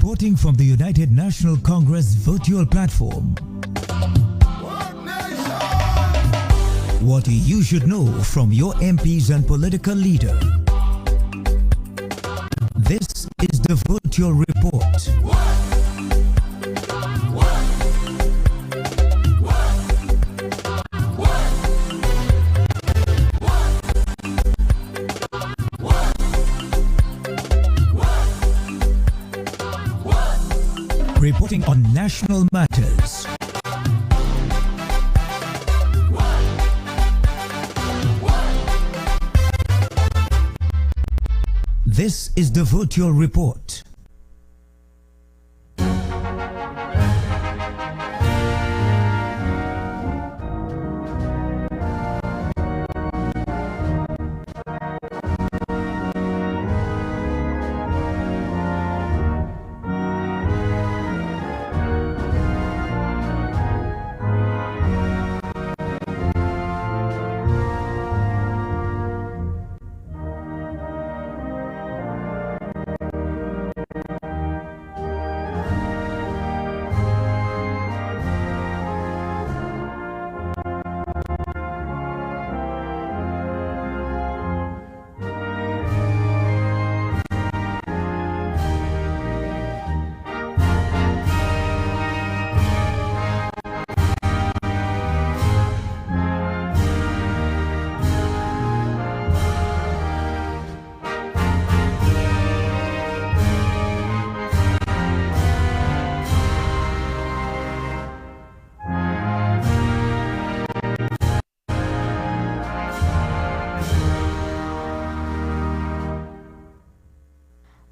Reporting from the United National Congress virtual platform. What you should know from your MPs and political leader. This is the virtual report. Reporting on national matters. This is the virtual report.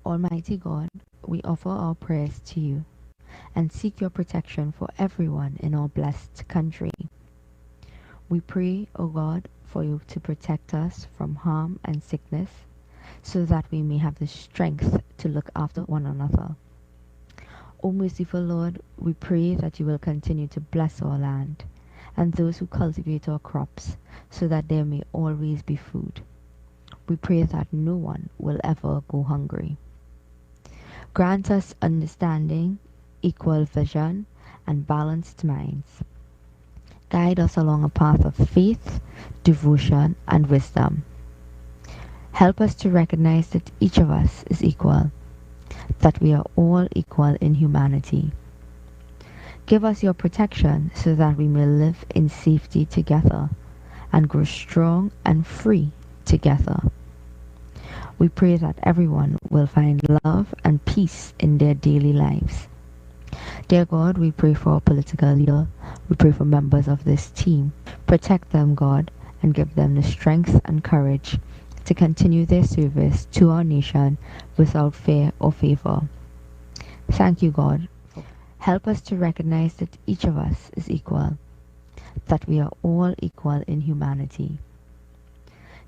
Almighty God, we offer our prayers to you and seek your protection for everyone in our blessed country. We pray, O God, for you to protect us from harm and sickness so that we may have the strength to look after one another. O merciful Lord, we pray that you will continue to bless our land and those who cultivate our crops so that there may always be food. We pray that no one will ever go hungry. Grant us understanding, equal vision, and balanced minds. Guide us along a path of faith, devotion, and wisdom. Help us to recognize that each of us is equal, that we are all equal in humanity. Give us your protection so that we may live in safety together and grow strong and free together. We pray that everyone will find love and peace in their daily lives. Dear God, we pray for our political leader. We pray for members of this team. Protect them, God, and give them the strength and courage to continue their service to our nation without fear or favor. Thank you, God. Help us to recognize that each of us is equal, that we are all equal in humanity.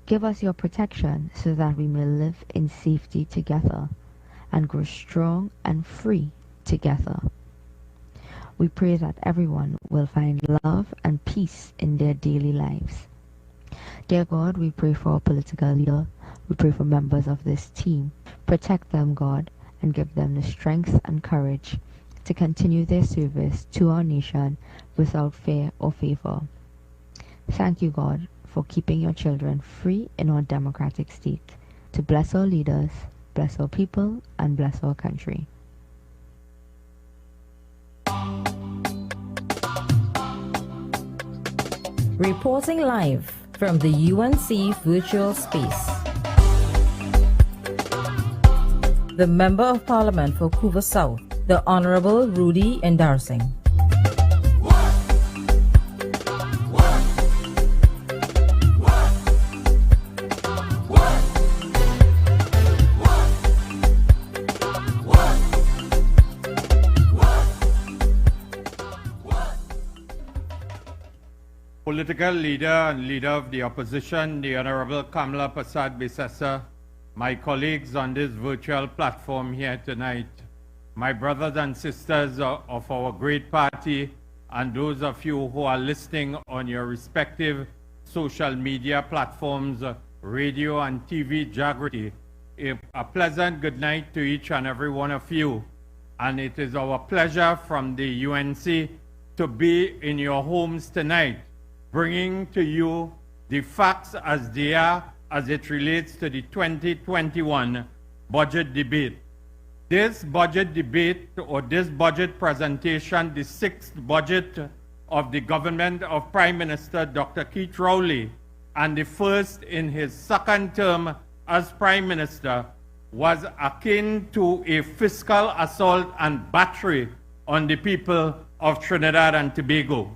Give us your protection so that we may live in safety together and grow strong and free together. We pray that everyone will find love and peace in their daily lives. Dear God, we pray for our political leader. We pray for members of this team. Protect them, God, and give them the strength and courage to continue their service to our nation without fear or favor. Thank you, God, for keeping your children free in our democratic state, to bless our leaders, bless our people, and bless our country. Reporting live from the UNC virtual space. The Member of Parliament for Couva South, the Honorable Rudy Endarsing. Political leader and leader of the opposition, the Honorable Kamala Prasad Bisesa, my colleagues on this virtual platform here tonight, my brothers and sisters of our great party, and those of you who are listening on your respective social media platforms, radio and TV Jagrati, a pleasant good night to each and every one of you. and it is our pleasure from the UNC to be in your homes tonight, bringing to you the facts as they are as it relates to the 2021 budget debate. This budget debate, or this budget presentation, the sixth budget of the government of Prime Minister Dr. Keith Rowley, and the first in his second term as Prime Minister, was akin to a fiscal assault and battery on the people of Trinidad and Tobago.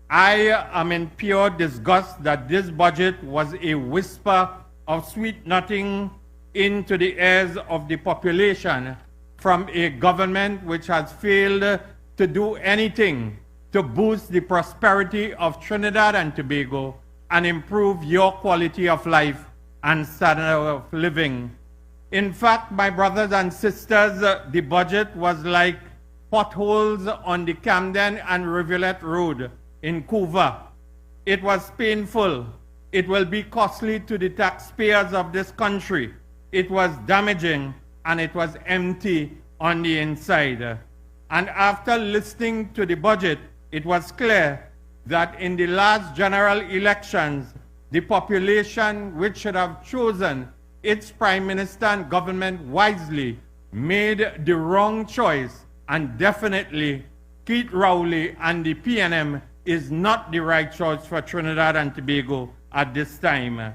I am in pure disgust that this budget was a whisper of sweet nothing into the ears of the population from a government which has failed to do anything to boost the prosperity of Trinidad and Tobago and improve your quality of life and standard of living. In fact, my brothers and sisters, the budget was like potholes on the Camden and Rivulet Road in Couva. It was painful. It will be costly to the taxpayers of this country. It was damaging, and it was empty on the inside. And after listening to the budget, it was clear that in the last general elections, the population which should have chosen its Prime Minister and government wisely made the wrong choice, and definitely Keith Rowley and the PNM is not the right choice for Trinidad and Tobago at this time.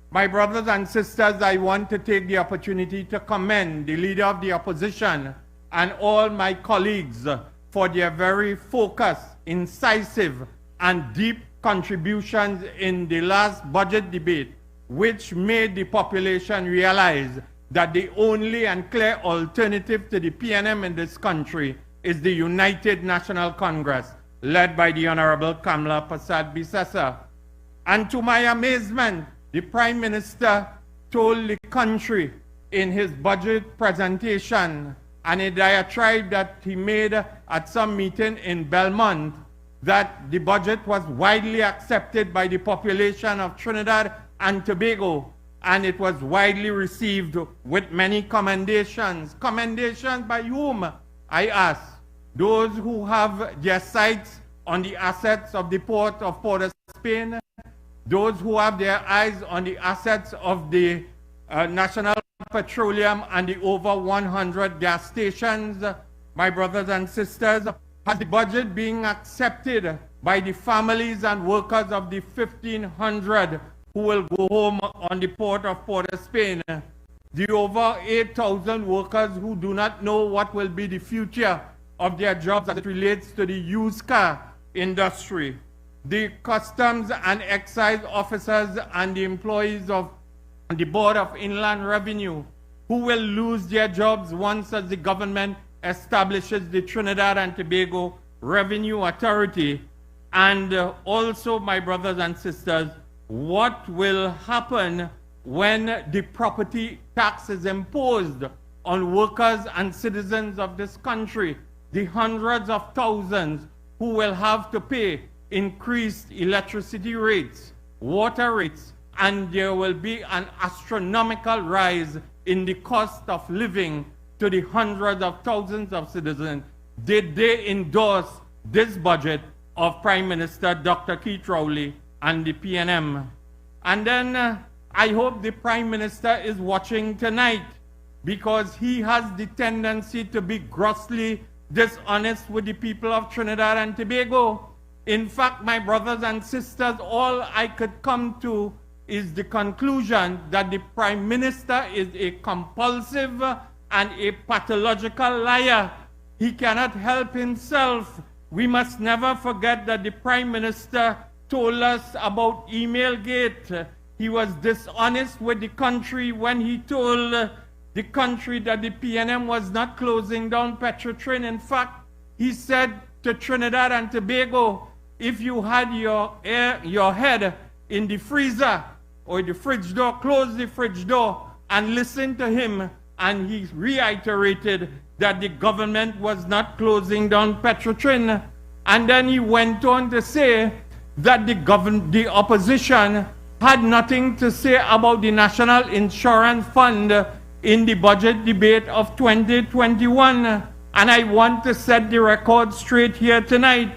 My brothers and sisters, I want to take the opportunity to commend the Leader of the Opposition and all my colleagues for their very focused, incisive, and deep contributions in the last budget debate, which made the population realize that the only and clear alternative to the PNM in this country is the United National Congress, led by the Honorable Kamla Persad-Bissessar. And to my amazement, the Prime Minister told the country in his budget presentation and a diatribe that he made at some meeting in Belmont that the budget was widely accepted by the population of Trinidad and Tobago, and it was widely received with many commendations. Commendations by whom, I ask? Those who have their sights on the assets of the port of Port-of-Spain, those who have their eyes on the assets of the National Petroleum and the over 100 gas stations. My brothers and sisters, has the budget being accepted by the families and workers of the 1,500 who will go home on the port of Port-of-Spain, the over 8,000 workers who do not know what will be the future of their jobs as it relates to the used car industry, the customs and excise officers and the employees of the Board of Inland Revenue who will lose their jobs once the government establishes the Trinidad and Tobago Revenue Authority. And also, my brothers and sisters, what will happen when the property tax is imposed on workers and citizens of this country, the hundreds of thousands who will have to pay increased electricity rates, water rates, and there will be an astronomical rise in the cost of living to the hundreds of thousands of citizens. Did they endorse this budget of Prime Minister Dr. Keith Rowley and the PNM? And then I hope the Prime Minister is watching tonight, because he has the tendency to be grossly dishonest with the people of Trinidad and Tobago. In fact, my brothers and sisters, all I could come to is the conclusion that the Prime Minister is a compulsive and a pathological liar. He cannot help himself. We must never forget that the Prime Minister told us about Emailgate. He was dishonest with the country when he told the country that the PNM was not closing down Petrotrin. In fact, he said to Trinidad and Tobago, if you had your head in the freezer or the fridge door, close the fridge door and listen to him. And he reiterated that the government was not closing down Petrotrin. And then he went on to say that the opposition had nothing to say about the National Insurance Fund in the budget debate of 2021. And I want to set the record straight here tonight,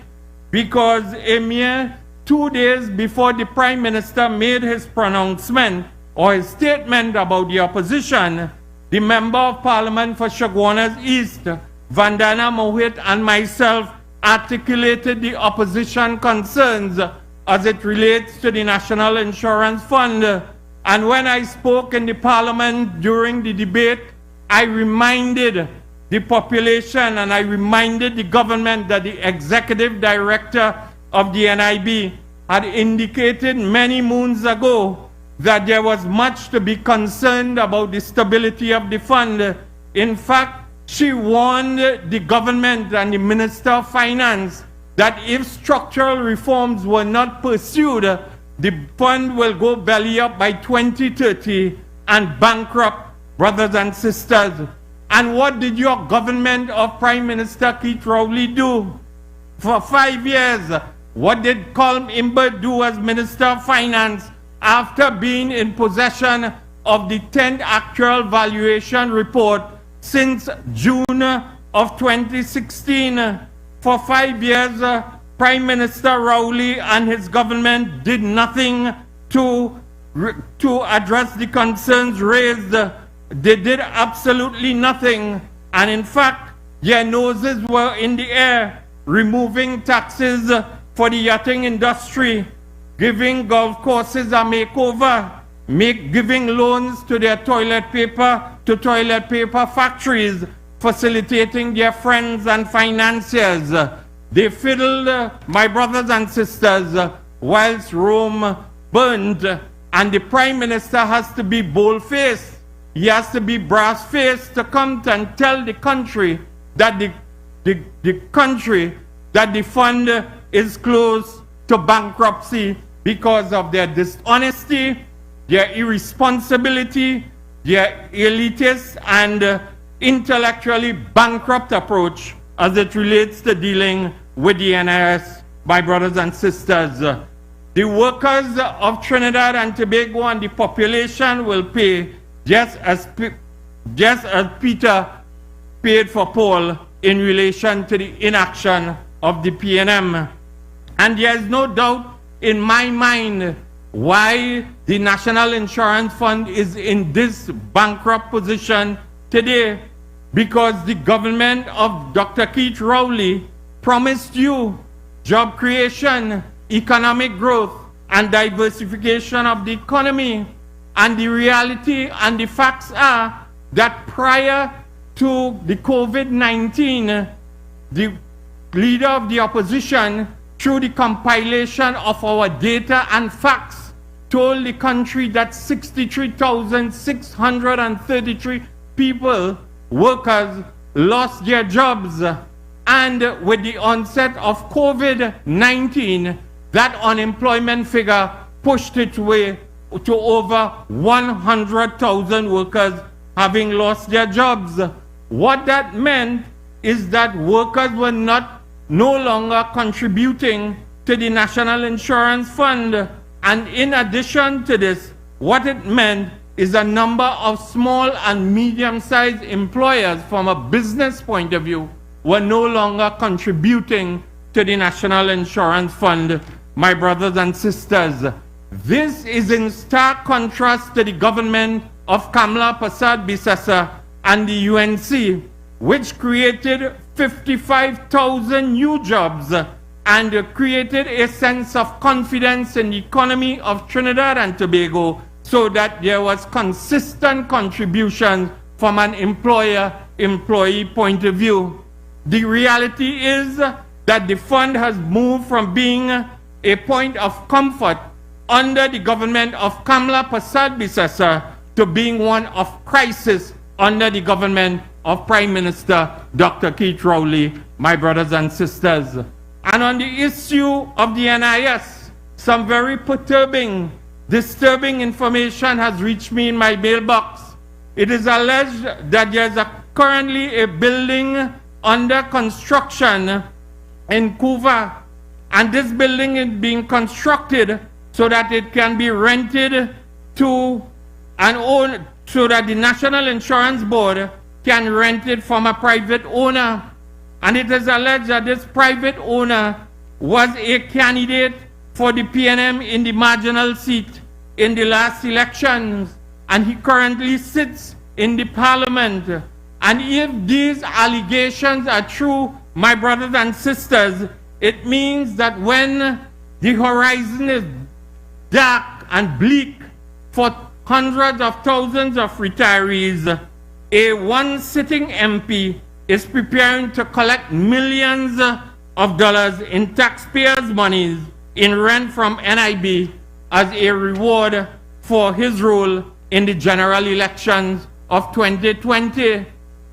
because a mere 2 days before the Prime Minister made his pronouncement or his statement about the opposition, the Member of Parliament for Chaguanas East, Vandana Mohit, and myself articulated the opposition concerns as it relates to the National Insurance Fund. And when I spoke in the Parliament during the debate, I reminded the population and I reminded the government that the Executive Director of the NIB had indicated many moons ago that there was much to be concerned about the stability of the fund. In fact, she warned the government and the Minister of Finance that if structural reforms were not pursued, the fund will go belly up by 2030 and bankrupt, brothers and sisters. And what did your government of Prime Minister Keith Rowley do? For 5 years, what did Colm Imber do as Minister of Finance after being in possession of the 10th actual valuation report since June of 2016? For 5 years, Prime Minister Rowley and his government did nothing to address the concerns raised. They did absolutely nothing. And in fact, their noses were in the air, removing taxes for the yachting industry, giving golf courses a makeover, giving loans to their toilet paper factories, facilitating their friends and financiers. They fiddled, my brothers and sisters, whilst Rome burned. And the Prime Minister has to be bold-faced. He has to be brass-faced to come and tell the country that the fund is close to bankruptcy because of their dishonesty, their irresponsibility, their elitist and intellectually bankrupt approach as it relates to dealing with the NIS, my brothers and sisters. The workers of Trinidad and Tobago and the population will pay just as Peter paid for Paul in relation to the inaction of the PNM. And there is no doubt in my mind why the National Insurance Fund is in this bankrupt position today. Because the government of Dr. Keith Rowley promised you job creation, economic growth, and diversification of the economy. And the reality and the facts are that prior to the COVID-19, the leader of the opposition, through the compilation of our data and facts, told the country that 63,633 people, workers, lost their jobs. And with the onset of COVID-19, that unemployment figure pushed its way to over 100,000 workers having lost their jobs. What that meant is that workers were no longer contributing to the National Insurance Fund. And in addition to this, what it meant is a number of small and medium-sized employers from a business point of view were no longer contributing to the National Insurance Fund, my brothers and sisters. This is in stark contrast to the government of Kamla Persad-Bissessar and the UNC, which created 55,000 new jobs and created a sense of confidence in the economy of Trinidad and Tobago, so that there was consistent contribution from an employer-employee point of view. The reality is that the fund has moved from being a point of comfort under the government of Kamla Persad-Bissessar to being one of crisis under the government of Prime Minister Dr. Keith Rowley, my brothers and sisters. And on the issue of the NIS, some very disturbing information has reached me in my mailbox. It is alleged that there is currently a building under construction in Couva, and this building is being constructed so that it can be rented to so that the National Insurance Board can rent it from a private owner. And it is alleged that this private owner was a candidate for the PNM in the marginal seat in the last elections, and he currently sits in the parliament. And if these allegations are true, my brothers and sisters, it means that when the horizon is dark and bleak for hundreds of thousands of retirees, a one-sitting MP is preparing to collect millions of dollars in taxpayers' monies in rent from NIB as a reward for his role in the general elections of 2020.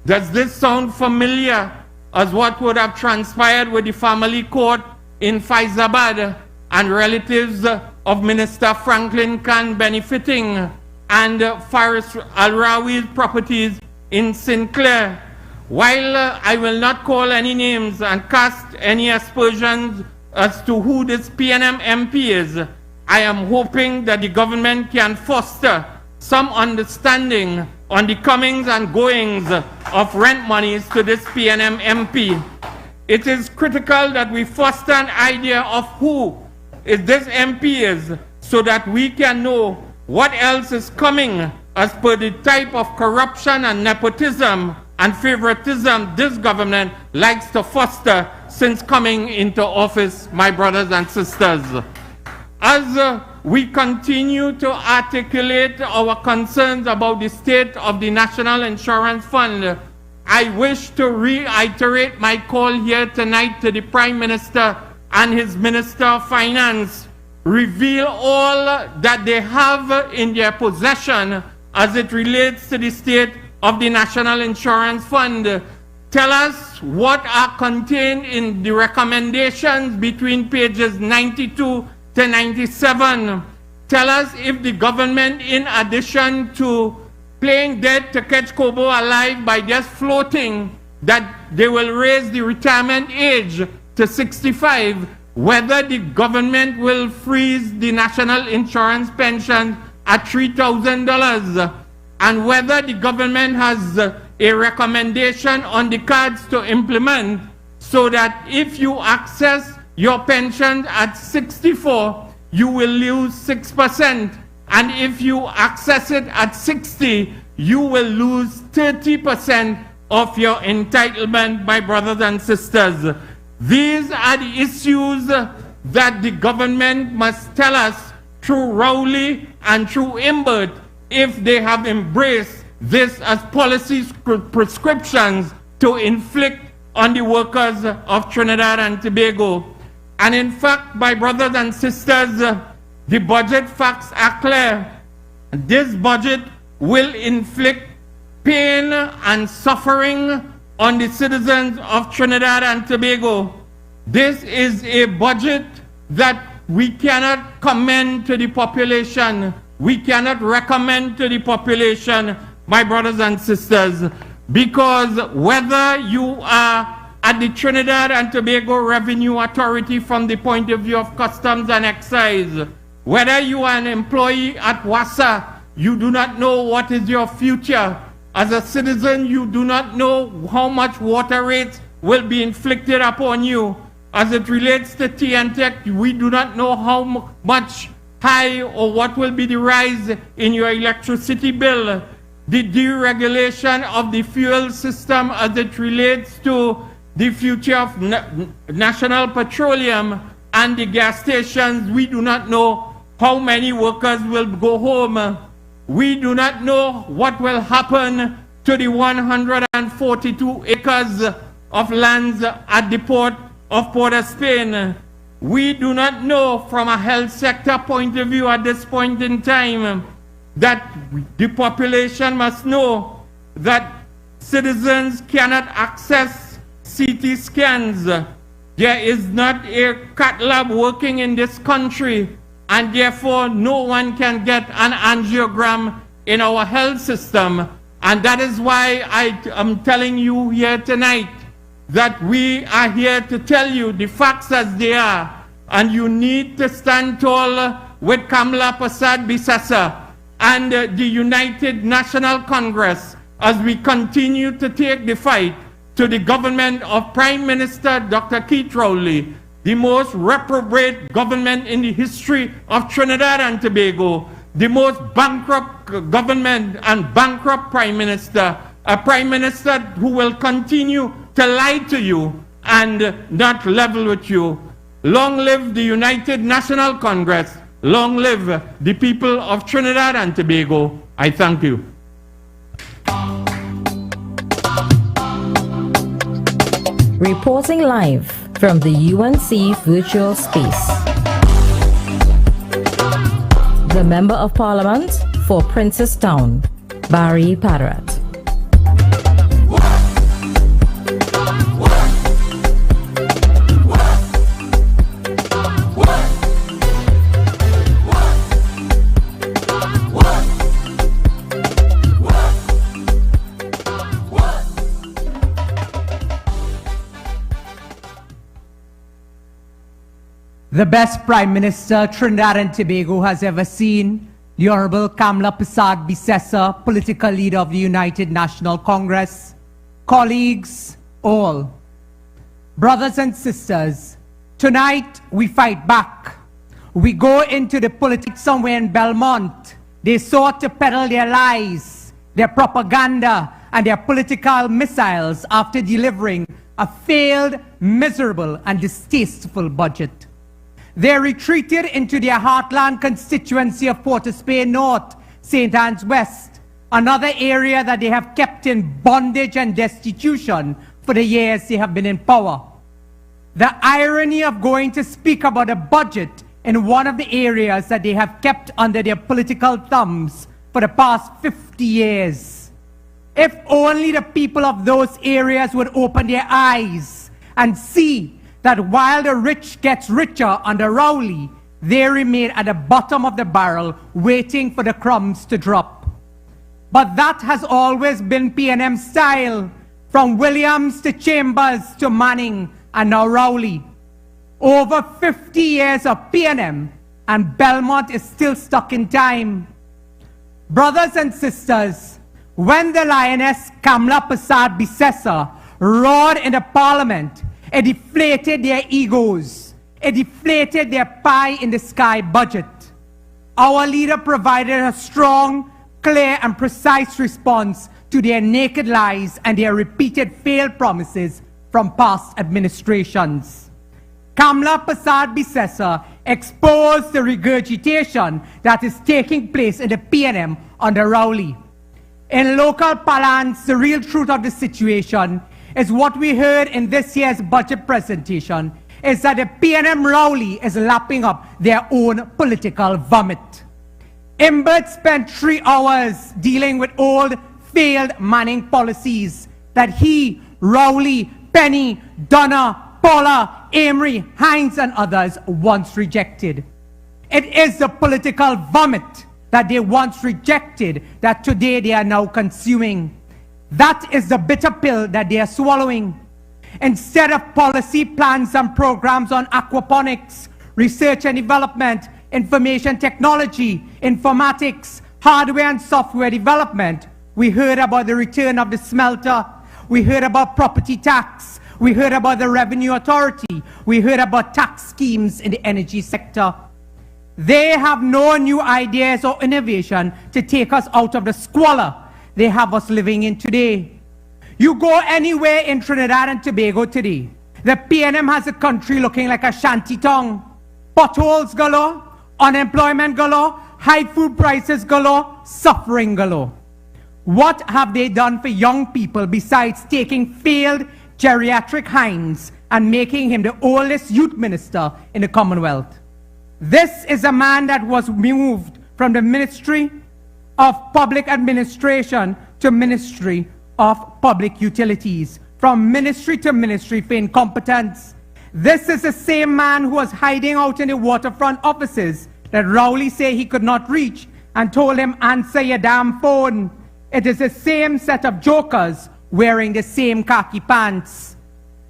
Does this sound familiar as what would have transpired with the family court in Faizabad and relatives of Minister Franklin Khan benefiting, and Faris Al-Rawi's properties in Sinclair? While I will not call any names and cast any aspersions as to who this PNM MP is, I am hoping that the government can foster some understanding on the comings and goings of rent monies to this PNM MP. It is critical that we foster an idea of who this MP is, so that we can know what else is coming as per the type of corruption and nepotism and favoritism this government likes to foster since coming into office, my brothers and sisters. As we continue to articulate our concerns about the state of the National Insurance Fund, I wish to reiterate my call here tonight to the Prime Minister and his Minister of Finance. Reveal all that they have in their possession as it relates to the state of the National Insurance Fund. Tell us what are contained in the recommendations between pages 92 to 97. Tell us if the government, in addition to playing dead to catch Kobo alive by just floating that they will raise the retirement age to 65, whether the government will freeze the national insurance pension at $3,000, and whether the government has a recommendation on the cards to implement so that if you access your pension at 64, you will lose 6%. And if you access it at 60, you will lose 30% of your entitlement, my brothers and sisters. These are the issues that the government must tell us through Rowley and through Imbert if they have embraced this as policy prescriptions to inflict on the workers of Trinidad and Tobago. And in fact, my brothers and sisters, the budget facts are clear. This budget will inflict pain and suffering on the citizens of Trinidad and Tobago. This is a budget that we cannot commend to the population. We cannot recommend to the population, my brothers and sisters, because whether you are at the Trinidad and Tobago Revenue Authority from the point of view of customs and excise, whether you are an employee at WASA, you do not know what is your future. As a citizen, you do not know how much water rates will be inflicted upon you. As it relates to TNTech, we do not know how much high or what will be the rise in your electricity bill. The deregulation of the fuel system as it relates to the future of National Petroleum and the gas stations, we do not know how many workers will go home. We do not know what will happen to the 142 acres of lands at the port of Port of Spain. We do not know from a health sector point of view at this point in time that the population must know that citizens cannot access CT scans. There is not a cath lab working in this country, and therefore no one can get an angiogram in our health system. And that is why I am telling you here tonight that we are here to tell you the facts as they are, and you need to stand tall with Kamla Prasad Bisasa and the United National Congress as we continue to take the fight to the government of Prime Minister Dr. Keith Rowley, the most reprobate government in the history of Trinidad and Tobago, the most bankrupt government and bankrupt Prime Minister, a Prime Minister who will continue to lie to you and not level with you. Long live the United National Congress. Long live the people of Trinidad and Tobago. I thank you. Reporting live from the UNC virtual space, the Member of Parliament for Princestown, Barry Padarat. The best Prime Minister Trinidad and Tobago has ever seen, the Honorable Kamla Persad-Bissessar, political leader of the United National Congress, colleagues, all, brothers and sisters, tonight we fight back. We go into the politics somewhere in Belmont. They sought to peddle their lies, their propaganda, and their political missiles after delivering a failed, miserable, and distasteful budget. They retreated into their heartland constituency of Port of Spain North, St. Anne's West, another area that they have kept in bondage and destitution for the years they have been in power. The irony of going to speak about a budget in one of the areas that they have kept under their political thumbs for the past 50 years. If only the people of those areas would open their eyes and see that while the rich gets richer under Rowley, they remain at the bottom of the barrel waiting for the crumbs to drop. But that has always been PNM style, from Williams to Chambers to Manning and now Rowley. Over 50 years of PNM and Belmont is still stuck in time. Brothers and sisters, when the lioness Kamla Persad-Bissessar roared in the parliament, it deflated their egos. It deflated their pie-in-the-sky budget. Our leader provided a strong, clear, and precise response to their naked lies and their repeated failed promises from past administrations. Kamla Persad-Bissessar exposed the regurgitation that is taking place in the PNM under Rowley. In local parlance, the real truth of the situation is what we heard in this year's budget presentation, is that the PNM Rowley is lapping up their own political vomit. Imbert spent 3 hours dealing with old, failed Manning policies that he, Rowley, Penny, Donna, Paula, Amory, Hines, and others once rejected. It is the political vomit that they once rejected that today they are now consuming. That is the bitter pill that they are swallowing. Instead of policy plans and programs on aquaponics, research and development, information technology, informatics, hardware and software development, we heard about the return of the smelter, we heard about property tax, we heard about the revenue authority, we heard about tax schemes in the energy sector. They have no new ideas or innovation to take us out of the squalor they have us living in today. You go anywhere in Trinidad and Tobago today, the PNM has a country looking like a shanty town. Potholes galore, unemployment galore, high food prices galore, suffering galore. What have they done for young people besides taking failed geriatric Hines and making him the oldest youth minister in the Commonwealth? This is a man that was moved from the Ministry of Public Administration to Ministry of Public Utilities, from ministry to ministry for incompetence. This is the same man who was hiding out in the waterfront offices that Rowley said he could not reach and told him, answer your damn phone. It is the same set of jokers wearing the same khaki pants.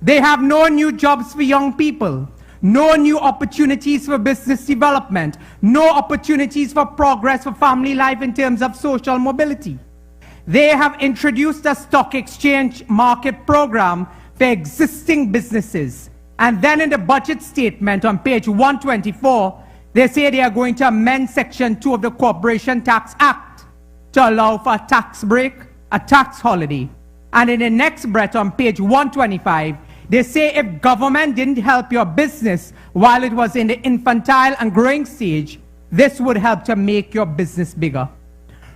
They have no new jobs for young people, no new opportunities for business development, no opportunities for progress for family life in terms of social mobility. They have introduced a stock exchange market program for existing businesses. And then in the budget statement on page 124, they say they are going to amend Section 2 of the Corporation Tax Act to allow for a tax break, a tax holiday. And in the next breath on page 125, they say if government didn't help your business while it was in the infantile and growing stage, this would help to make your business bigger.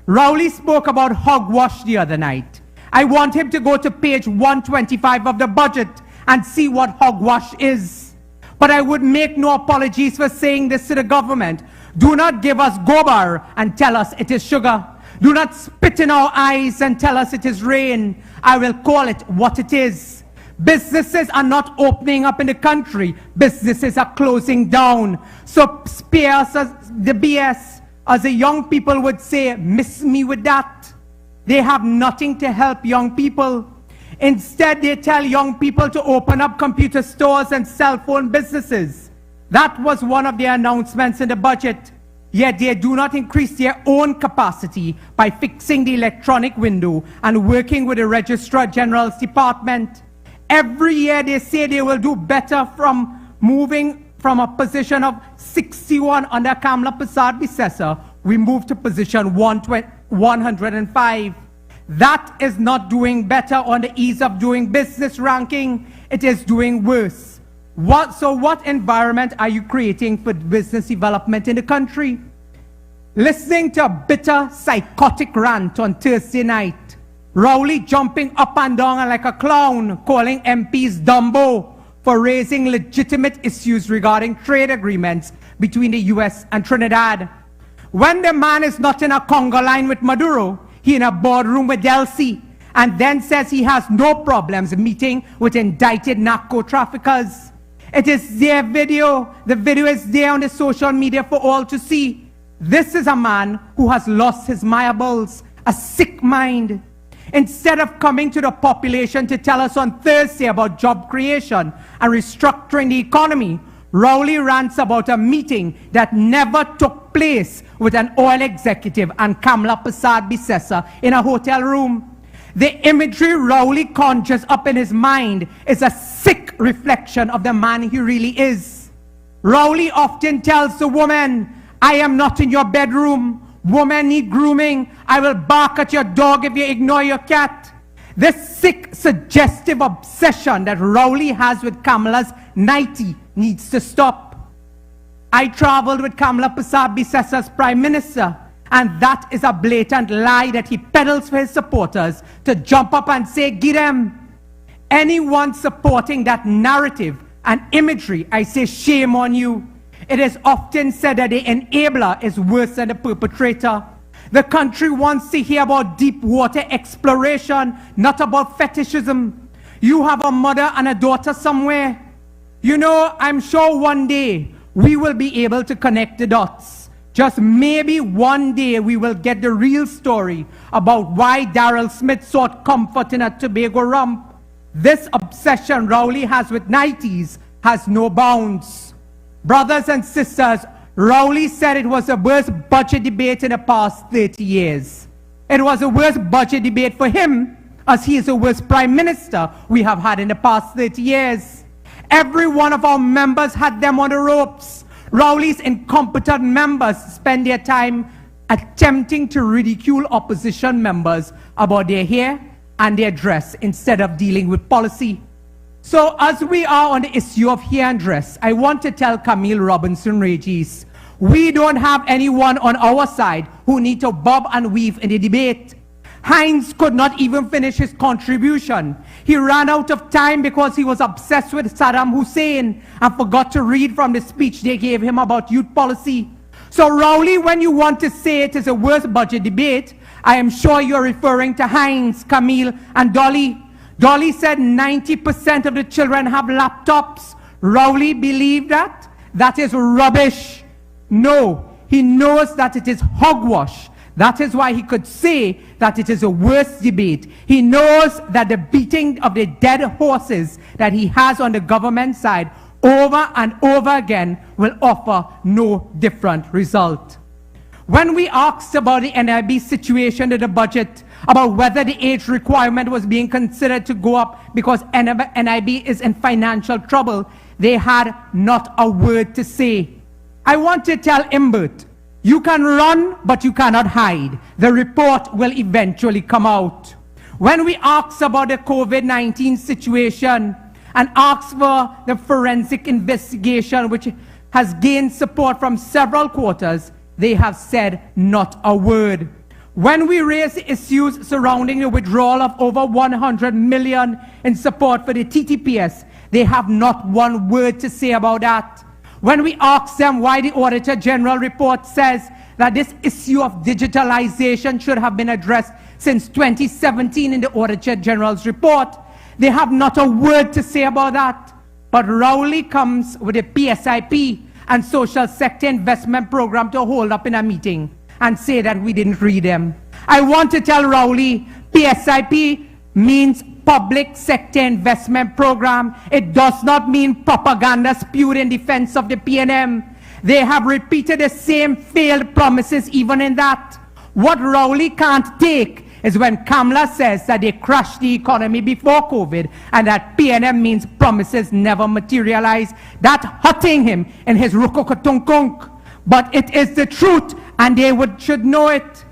Rowley spoke about hogwash the other night. I want him to go to page 125 of the budget and see what hogwash is. But I would make no apologies for saying this to the government. Do not give us gobar and tell us it is sugar. Do not spit in our eyes and tell us it is rain. I will call it what it is. Businesses are not opening up in the country. Businesses are closing down. So spare us the BS. As the young people would say, miss me with that. They have nothing to help young people. Instead, they tell young people to open up computer stores and cell phone businesses. That was one of their announcements in the budget. Yet they do not increase their own capacity by fixing the electronic window and working with the Registrar General's department. Every year they say they will do better from moving from a position of 61 under Kamla Persad-Bissessar. We move to position 105. That is not doing better on the ease of doing business ranking. It is doing worse. So what environment are you creating for business development in the country? Listening to a bitter, psychotic rant on Thursday night, Rowley jumping up and down like a clown, calling MPs Dumbo for raising legitimate issues regarding trade agreements between the US and Trinidad. When the man is not in a conga line with Maduro, he in a boardroom with Delcy, and then says he has no problems meeting with indicted narco traffickers. It is their video. The video is there on the social media for all to see. This is a man who has lost his marbles, a sick mind. Instead of coming to the population to tell us on Thursday about job creation and restructuring the economy, Rowley rants about a meeting that never took place with an oil executive and Kamla Persad-Bissessar in a hotel room. The imagery Rowley conjures up in his mind is a sick reflection of the man he really is. Rowley often tells the woman, I am not in your bedroom. Women need grooming. I will bark at your dog if you ignore your cat. This sick, suggestive obsession that Rowley has with Kamala's nightie needs to stop. I traveled with Kamla Persad-Bissessar's Prime Minister, and that is a blatant lie that he peddles for his supporters to jump up and say, get them. Anyone supporting that narrative and imagery, I say shame on you. It is often said that the enabler is worse than the perpetrator. The country wants to hear about deep water exploration, not about fetishism. You have a mother and a daughter somewhere. You know, I'm sure one day we will be able to connect the dots. Just maybe one day we will get the real story about why Darrell Smith sought comfort in a Tobago rump. This obsession Rowley has with nighties has no bounds. Brothers and sisters, Rowley said it was the worst budget debate in the past 30 years. It was the worst budget debate for him, as he is the worst prime minister we have had in the past 30 years. Every one of our members had them on the ropes. Rowley's incompetent members spend their time attempting to ridicule opposition members about their hair and their dress instead of dealing with policy. So as we are on the issue of hair and dress, I want to tell Camille Robinson-Regis, we don't have anyone on our side who need to bob and weave in the debate. Heinz could not even finish his contribution. He ran out of time because he was obsessed with Saddam Hussein and forgot to read from the speech they gave him about youth policy. So Rowley, when you want to say it is a worst budget debate, I am sure you're referring to Heinz, Camille, and Dolly. Dolly said 90% of the children have laptops. Rowley believed that? That is rubbish. No, he knows that it is hogwash. That is why he could say that it is a worst debate. He knows that the beating of the dead horses that he has on the government side over and over again will offer no different result. When we asked about the NIB situation in the budget, about whether the age requirement was being considered to go up because NIB is in financial trouble, they had not a word to say. I want to tell Imbert, you can run, but you cannot hide. The report will eventually come out. When we ask about the COVID-19 situation and ask for the forensic investigation, which has gained support from several quarters, they have said not a word. When we raise issues surrounding the withdrawal of over 100 million in support for the TTPS, they have not one word to say about that. When we ask them why the Auditor General report says that this issue of digitalization should have been addressed since 2017 in the Auditor General's report, they have not a word to say about that. But Rowley comes with a PSIP and social sector investment program to hold up in a meeting and say that we didn't read them. I want to tell Rowley, PSIP means public sector investment program. It does not mean propaganda spewed in defense of the PNM. They have repeated the same failed promises even in that. What Rowley can't take is when Kamala says that they crashed the economy before COVID and that PNM means promises never materialize. That hurting him in his rukokotunkunk. But it is the truth and they should know it.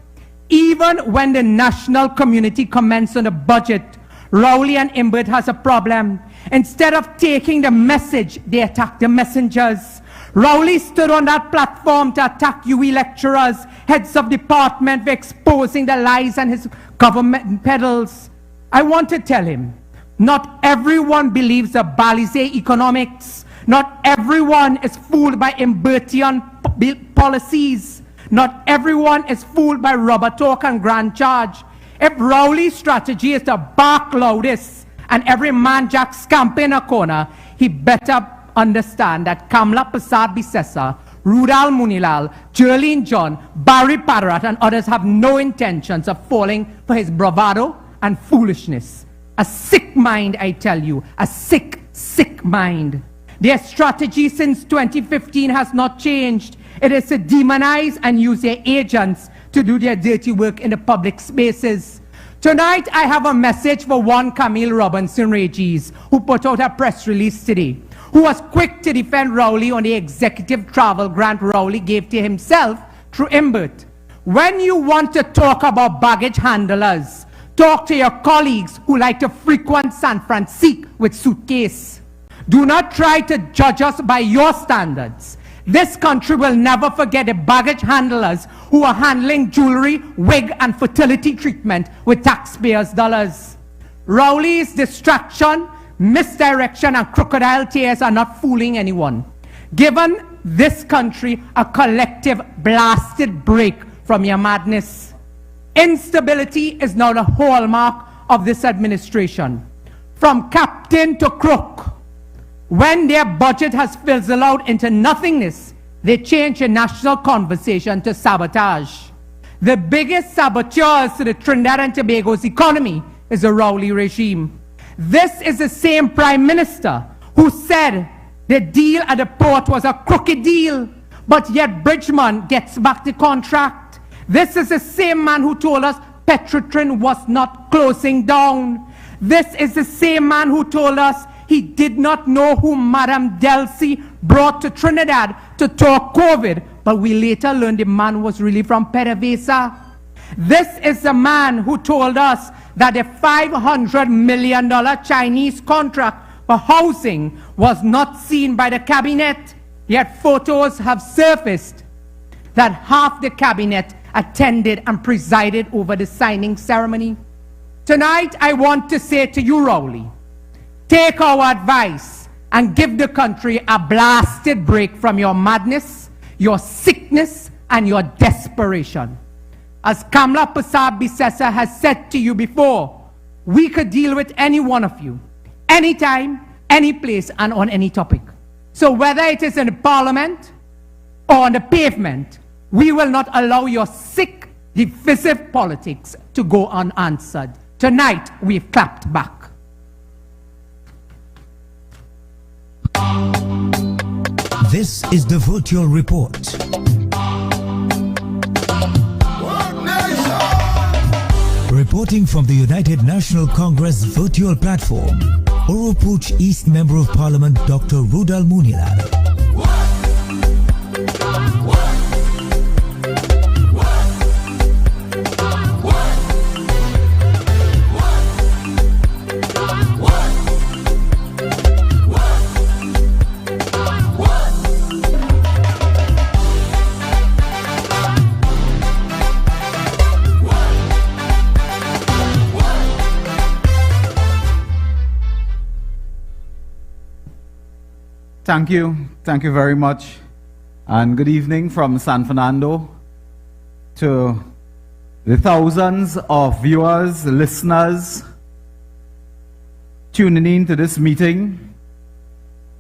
Even when the national community comments on the budget, Rowley and Imbert has a problem. Instead of taking the message, they attack the messengers. Rowley stood on that platform to attack UE lecturers, heads of department for exposing the lies and his government peddles. I want to tell him, not everyone believes the Balize economics. Not everyone is fooled by Imbertian policies. Not everyone is fooled by rubber talk and grand charge. If Rowley's strategy is to bark loudest and every man jack scamper in a corner, he better understand that Kamla Prasad Bisesa, Rudal Munilal, Jerlene John, Barry Padarat and others have no intentions of falling for his bravado and foolishness. A sick mind, I tell you, a sick, sick mind. Their strategy since 2015 has not changed. It is to demonize and use their agents to do their dirty work in the public spaces. Tonight, I have a message for one Camille Robinson Regis, who put out a press release today, who was quick to defend Rowley on the executive travel grant Rowley gave to himself through Imbert. When you want to talk about baggage handlers, talk to your colleagues who like to frequent San Francisco with suitcase. Do not try to judge us by your standards. This country will never forget the baggage handlers who are handling jewelry, wig, and fertility treatment with taxpayers' dollars. Rowley's distraction, misdirection, and crocodile tears are not fooling anyone. Given this country a collective blasted break from your madness. Instability is now the hallmark of this administration. From captain to crook. When their budget has fizzled out into nothingness, they change the national conversation to sabotage. The biggest saboteurs to the Trinidad and Tobago's economy is the Rowley regime. This is the same prime minister who said the deal at the port was a crooked deal, but yet Bridgman gets back the contract. This is the same man who told us Petrotrin was not closing down. This is the same man who told us he did not know who Madame Delcy brought to Trinidad to talk COVID, but we later learned the man was really from PDVSA. This is the man who told us that the $500 million Chinese contract for housing was not seen by the cabinet, yet photos have surfaced that half the cabinet attended and presided over the signing ceremony. Tonight, I want to say to you, Rowley, take our advice and give the country a blasted break from your madness, your sickness, and your desperation. As Kamla Prasad Bisesa has said to you before, we could deal with any one of you, anytime, any place, and on any topic. So whether it is in the parliament or on the pavement, we will not allow your sick, divisive politics to go unanswered. Tonight, we've clapped back. This is the Virtual Report. Reporting from the United National Congress virtual platform, Oropuch East Member of Parliament Dr. Rudal Munilan. Thank you very much, and good evening from San Fernando to the thousands of viewers, listeners tuning in to this meeting.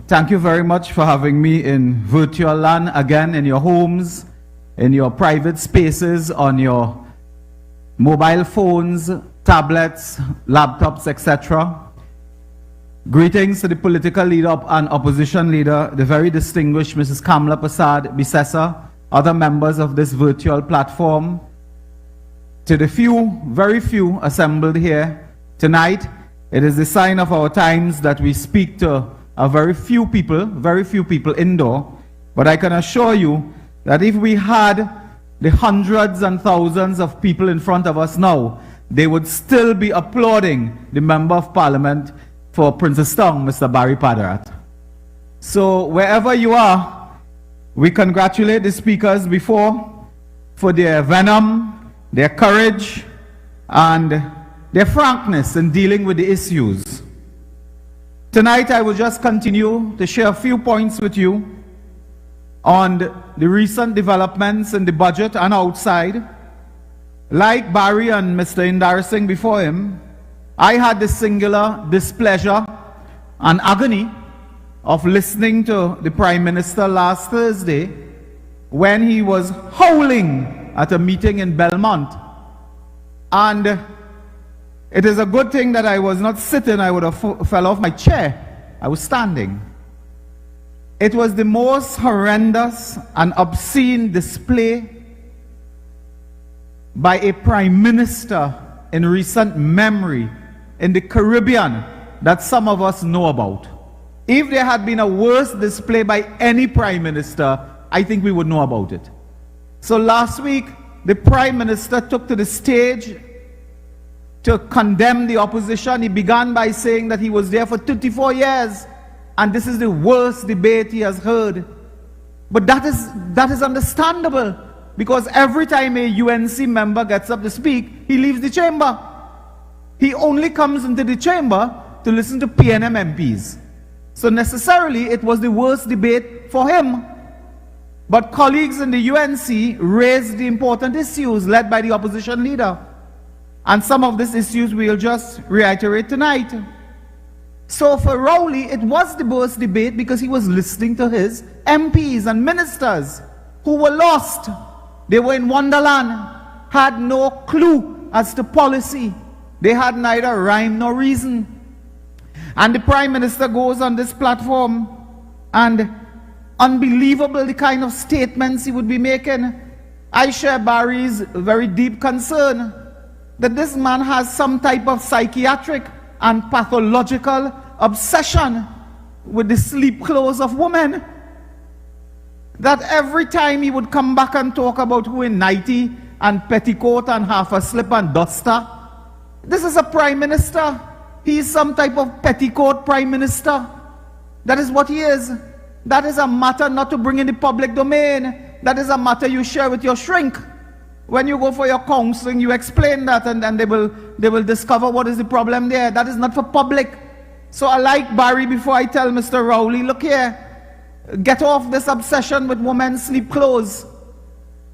Thank you very much for having me in virtual land again, in your homes, in your private spaces, on your mobile phones, tablets, laptops, etc. Greetings to the political leader and opposition leader, the very distinguished Mrs. Kamla Prasad Bisesa, other members of this virtual platform, to the few, very few assembled here tonight. It is the sign of our times that we speak to a very few people indoor, but I can assure you that if we had the hundreds and thousands of people in front of us now, they would still be applauding the Member of Parliament for Princess Tong, Mr. Barry Padarat. So wherever you are, we congratulate the speakers before for their venom, their courage, and their frankness in dealing with the issues. Tonight I will just continue to share a few points with you on the recent developments in the budget and outside. Like Barry and Mr. Indar Singh before him, I had the singular displeasure and agony of listening to the Prime Minister last Thursday when he was howling at a meeting in Belmont. And it is a good thing that I was not sitting, I would have fell off my chair. I was standing. It was the most horrendous and obscene display by a Prime Minister in recent memory in the Caribbean that some of us know about. If there had been a worse display by any Prime Minister, I think we would know about it. So last week, the Prime Minister took to the stage to condemn the opposition. He began by saying that he was there for 34 years and this is the worst debate he has heard. But that is understandable, because every time a UNC member gets up to speak, he leaves the chamber. He only comes into the chamber to listen to PNM MPs. So necessarily it was the worst debate for him. But colleagues in the UNC raised the important issues led by the opposition leader. And some of these issues we'll just reiterate tonight. So for Rowley, it was the worst debate because he was listening to his MPs and ministers who were lost. They were in Wonderland, had no clue as to policy. They had neither rhyme nor reason. And the Prime Minister goes on this platform, and unbelievable the kind of statements he would be making. I share Barry's very deep concern that this man has some type of psychiatric and pathological obsession with the sleep clothes of women. That every time he would come back and talk about who in nightie and petticoat and half a slip and duster. This is a Prime Minister. He is some type of petticoat Prime Minister. That is what he is. That is a matter not to bring in the public domain. That is a matter you share with your shrink. When you go for your counseling, you explain that, and then they will discover what is the problem there. That is not for public. So I like Barry before I tell Mr. Rowley, look here, get off this obsession with women's sleep clothes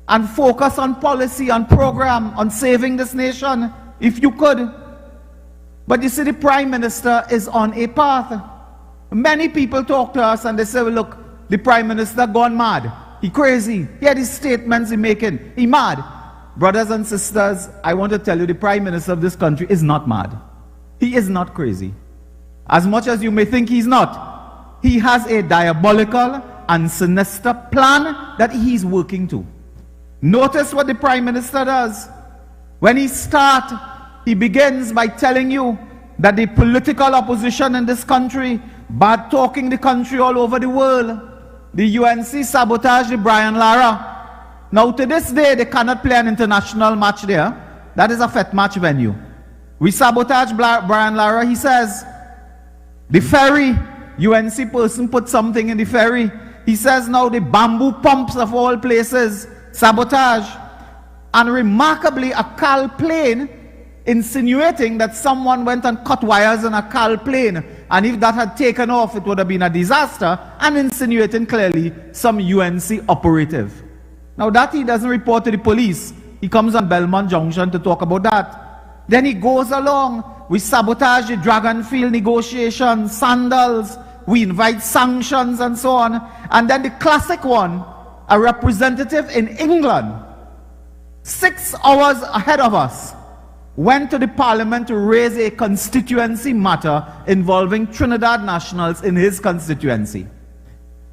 and focus on policy, on program, on saving this nation, if you could. But you see, the Prime Minister is on a path. Many people talk to us and they say, well, look, the Prime Minister gone mad. He crazy. Hear these statements he making. He mad. Brothers and sisters, I want to tell you, the Prime Minister of this country is not mad. He is not crazy. As much as you may think he's not, he has a diabolical and sinister plan that he's working to. Notice what the Prime Minister does. When he starts he begins by telling you that the political opposition in this country bad talking the country all over the world. The UNC sabotaged the Brian Lara. Now to this day, they cannot play an international match there. That is a FET match venue. We sabotage Brian Lara, he says. The ferry, UNC person put something in the ferry. He says now the bamboo pumps of all places, sabotage. And remarkably, a CAL plane insinuating that someone went and cut wires in a CAL plane, and if that had taken off, it would have been a disaster, and insinuating clearly some UNC operative. Now that he doesn't report to the police, he comes on Belmont Junction to talk about that. Then he goes along, we sabotage the Dragonfield negotiations, sandals, we invite sanctions and so on. And then the classic one, a representative in England, 6 hours ahead of us, went to the parliament to raise a constituency matter involving Trinidad nationals in his constituency.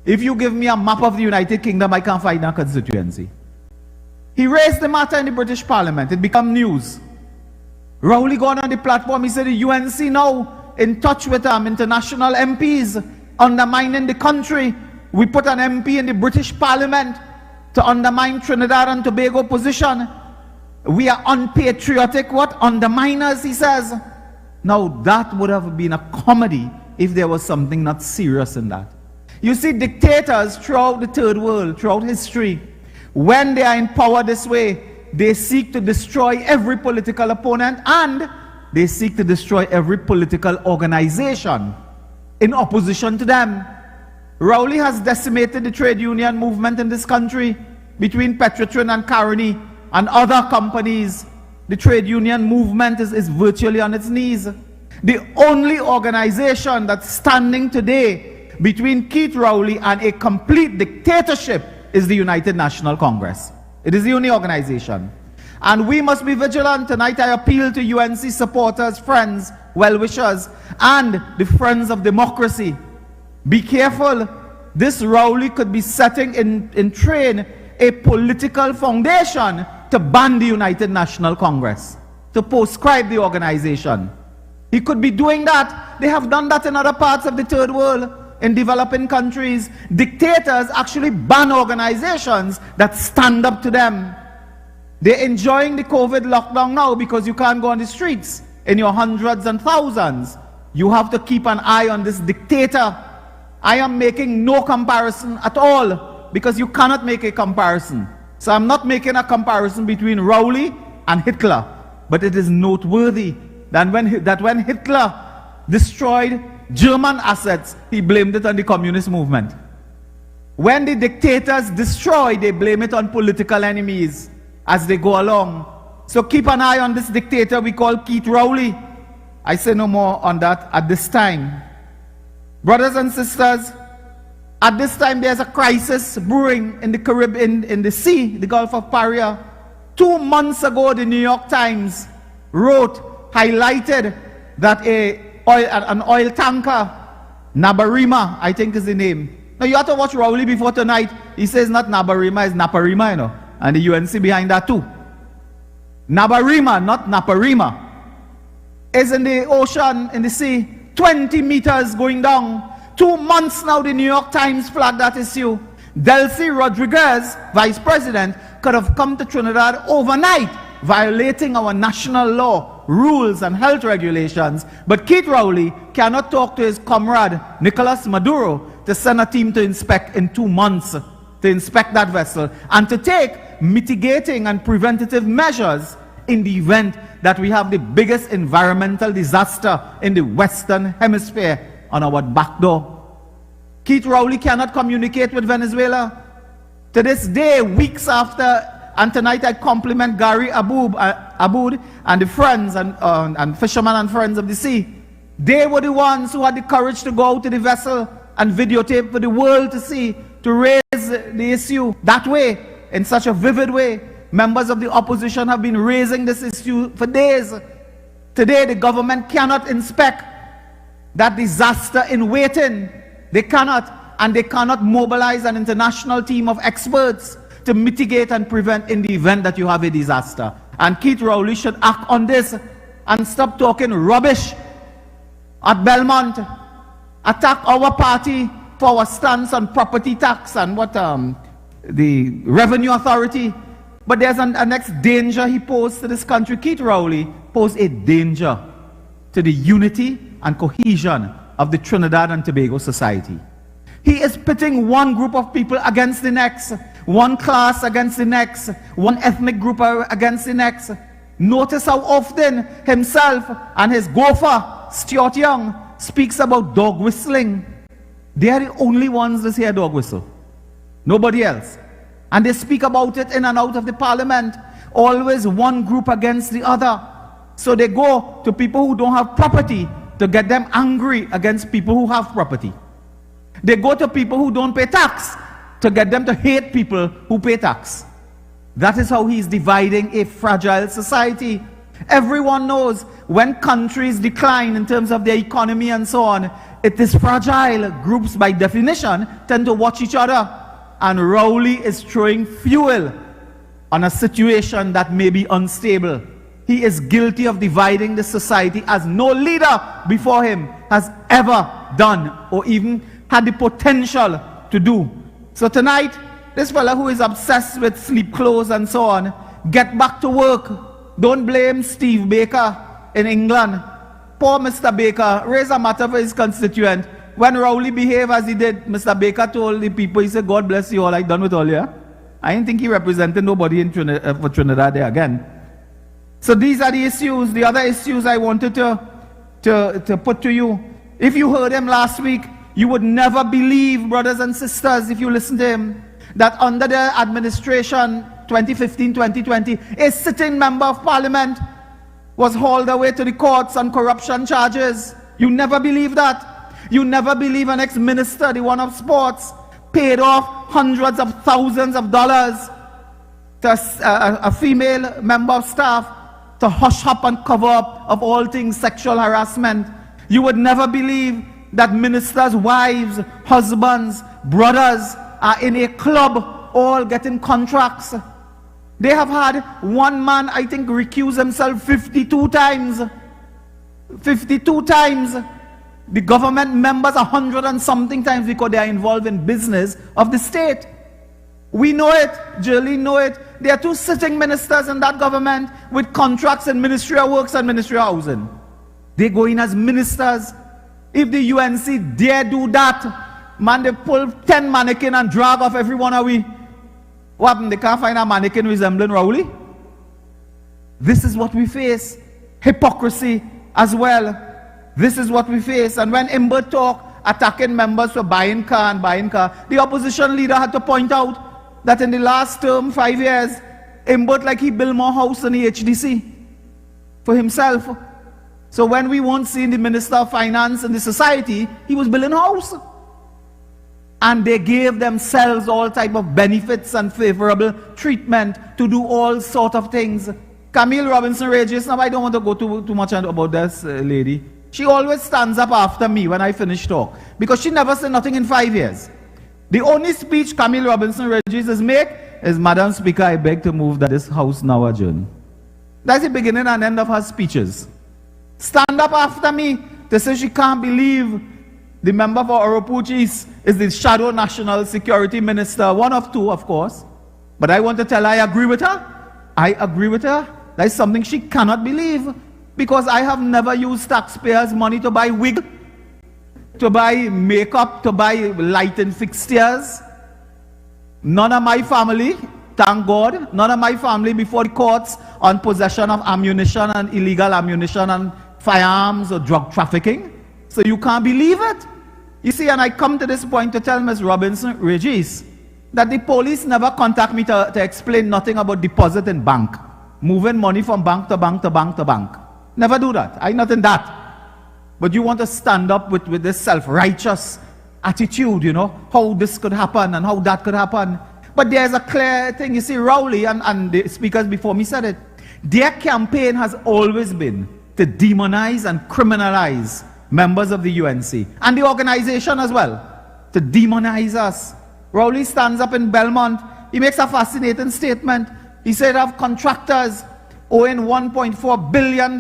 If you give me a map of the United Kingdom, I can't find a constituency. He raised the matter in the British Parliament. It became news. Rowley gone on the platform. He said the UNC now in touch with international MPs undermining the country. We put an MP in the British Parliament to undermine Trinidad and Tobago position. We are unpatriotic, what? Underminers, he says. Now that would have been a comedy if there was something not serious in that. You see, dictators throughout the third world, throughout history, when they are in power this way, they seek to destroy every political opponent and they seek to destroy every political organization in opposition to them. Rowley has decimated the trade union movement in this country between Petrotrin and Caroni and other companies. The trade union movement is virtually on its knees. The only organization that's standing today between Keith Rowley and a complete dictatorship is the United National Congress. It is the only organization. And we must be vigilant. Tonight I appeal to UNC supporters, friends, well-wishers, and the friends of democracy. Be careful. This Rowley could be setting in train a political foundation to ban the United National Congress, to proscribe the organization. He could be doing that. They have done that in other parts of the third world. In developing countries, dictators actually ban organizations that stand up to them. They're enjoying the COVID lockdown now because you can't go on the streets in your hundreds and thousands. You have to keep an eye on this dictator. I am making no comparison at all because you cannot make a comparison. So I'm not making a comparison between Rowley and Hitler. But it is noteworthy that when Hitler destroyed German assets, he blamed it on the communist movement. When the dictators destroy, they blame it on political enemies as they go along. So keep an eye on this dictator we call Keith Rowley. I say no more on that at this time. Brothers and sisters, at this time there's a crisis brewing in the Caribbean, in the sea, the Gulf of Paria. 2 months ago, the New York Times highlighted that an oil tanker, Nabarima, I think is the name. Now you have to watch Rowley before tonight. He says not Nabarima, it's Naparima, you know. And the UNC behind that too. Nabarima, not Naparima, is in the ocean, in the sea, 20 meters going down. 2 months now the New York Times flagged that issue. Delcy Rodriguez, vice president, could have come to Trinidad overnight, violating our national law, rules and health regulations. But Keith Rowley cannot talk to his comrade, Nicolas Maduro, to send a team to inspect in 2 months, to inspect that vessel, and to take mitigating and preventative measures in the event that we have the biggest environmental disaster in the Western Hemisphere on our back door. Keith Rowley cannot communicate with Venezuela. To this day, weeks after, and tonight I compliment Gary Aboud and the friends and fishermen and friends of the sea. They were the ones who had the courage to go out to the vessel and videotape for the world to see, to raise the issue that way, in such a vivid way. Members of the opposition have been raising this issue for days. Today, the government cannot inspect that disaster in waiting. They cannot, and they cannot mobilize an international team of experts to mitigate and prevent in the event that you have a disaster. And Keith Rowley should act on this and stop talking rubbish at Belmont, attack our party for our stance on property tax and what the Revenue Authority. But there's a next danger he posed to this country. Keith Rowley posed a danger to the unity and cohesion of the Trinidad and Tobago society. He is pitting one group of people against the next, one class against the next, one ethnic group against the next. Notice how often himself and his gopher, Stuart Young, speaks about dog whistling. They are the only ones that hear dog whistle. Nobody else. And they speak about it in and out of the parliament. Always one group against the other. So they go to people who don't have property to get them angry against people who have property. They go to people who don't pay tax to get them to hate people who pay tax. That is how he is dividing a fragile society. Everyone knows when countries decline in terms of their economy and so on, it is fragile. Groups by definition tend to watch each other. And Rowley is throwing fuel on a situation that may be unstable. He is guilty of dividing the society as no leader before him has ever done or even had the potential to do. So tonight, this fella who is obsessed with sleep clothes and so on, get back to work. Don't blame Steve Baker in England. Poor Mr. Baker raised a matter for his constituent. When Rowley behaved as he did, Mr. Baker told the people, he said, God bless you all, I done with all you. I didn't think he represented nobody in for Trinidad there again. So these are the issues, the other issues I wanted to put to you. If you heard him last week, you would never believe, brothers and sisters, if you listen to him, that under the administration 2015-2020, a sitting member of parliament was hauled away to the courts on corruption charges. You never believe that. You never believe an ex-minister, the one of sports, paid off hundreds of thousands of dollars to a female member of staff to hush up and cover up of all things sexual harassment. You would never believe that ministers' wives, husbands, brothers are in a club all getting contracts. They have had one man, I think, recuse himself 52 times. 52 times. The government members 100 and something times because they are involved in business of the state. We know it, Jolene know it. There are two sitting ministers in that government with contracts in Ministry of Works and Ministry of Housing. They go in as ministers. If the UNC dare do that, man, they pull 10 mannequin and drag off every one of we. What happened? They can't find a mannequin resembling Rowley? This is what we face. Hypocrisy as well. This is what we face. And when Imber talk, attacking members for buying car, the opposition leader had to point out that in the last term, 5 years, Imber like he built more house than the HDC for himself. So when we won't see the Minister of Finance in the society, he was building house. And they gave themselves all type of benefits and favorable treatment to do all sort of things. Camille Robinson Regis, now I don't want to go too much about this lady. She always stands up after me when I finish talk because she never said nothing in 5 years. The only speech Camille Robinson Regis is make is, Madam Speaker, I beg to move that this house now adjourn. That's the beginning and end of her speeches. Stand up after me to say she can't believe the member for Oropouche East is the shadow national security minister, one of two, of course. But I want to tell her I agree with her. I agree with her. That is something she cannot believe. Because I have never used taxpayers' money to buy wig, to buy makeup, to buy lighting fixtures. None of my family, thank God, none of my family before the courts on possession of ammunition and illegal ammunition and firearms or drug trafficking. So you can't believe it. You see, and I come to this point to tell Ms. Robinson Regis that the police never contact me to explain nothing about deposit in bank, moving money from bank to bank to bank to bank. Never do that. I not in that. But you want to stand up with this self-righteous attitude, you know, how this could happen and how that could happen. But there's a clear thing. You see, Rowley and the speakers before me said it. Their campaign has always been to demonize and criminalize members of the UNC and the organization as well, to demonize us. Rowley stands up in Belmont. He makes a fascinating statement. He said, I have contractors owing $1.4 billion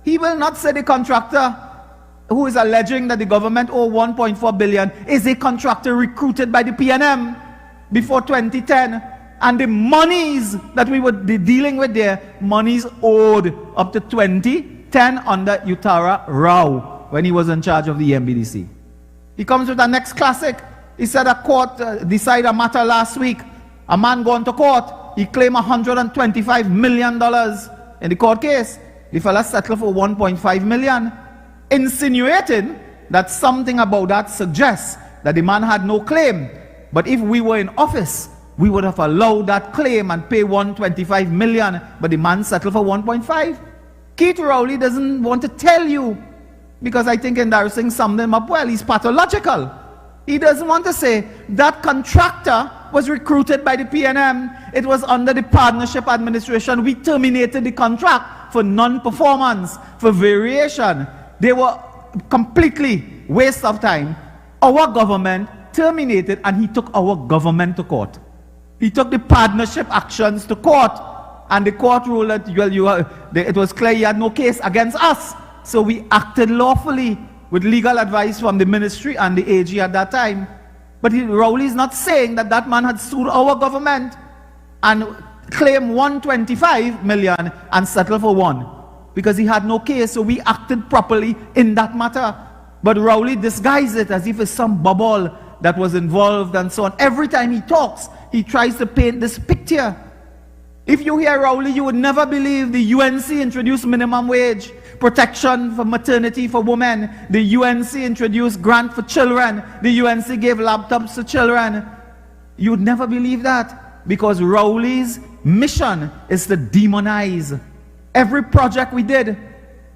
He will not say the contractor who is alleging that the government owe 1.4 billion is a contractor recruited by the PNM before 2010. And the monies that we would be dealing with there, monies owed up to 2010 under Uttara Rao when he was in charge of the MBDC. He comes with the next classic. He said a court decided a matter last week. A man gone to court. He claimed $125 million in the court case. The fella settled for 1.5 million, insinuating that something about that suggests that the man had no claim. But if we were in office, we would have allowed that claim and pay 125 million, but the man settled for 1.5. Keith Rowley doesn't want to tell you, because I think embarrassing summed him up well. He's pathological. He doesn't want to say that contractor was recruited by the PNM. It was under the partnership administration. We terminated the contract for non-performance, for variation. They were completely waste of time. Our government terminated, and he took our government to court. He took the partnership actions to court, and the court ruled that it was clear he had no case against us. So we acted lawfully with legal advice from the ministry and the AG at that time. But Rowley is not saying that that man had sued our government and claimed 125 million and settled for 1, because he had no case. So we acted properly in that matter. But Rowley disguised it as if it's some bubble that was involved and so on. Every time he talks, he tries to paint this picture. If you hear Rowley, you would never believe the UNC introduced minimum wage, protection for maternity for women. The UNC introduced grant for children. The UNC gave laptops to children. You would never believe that, because Rowley's mission is to demonize. Every project we did,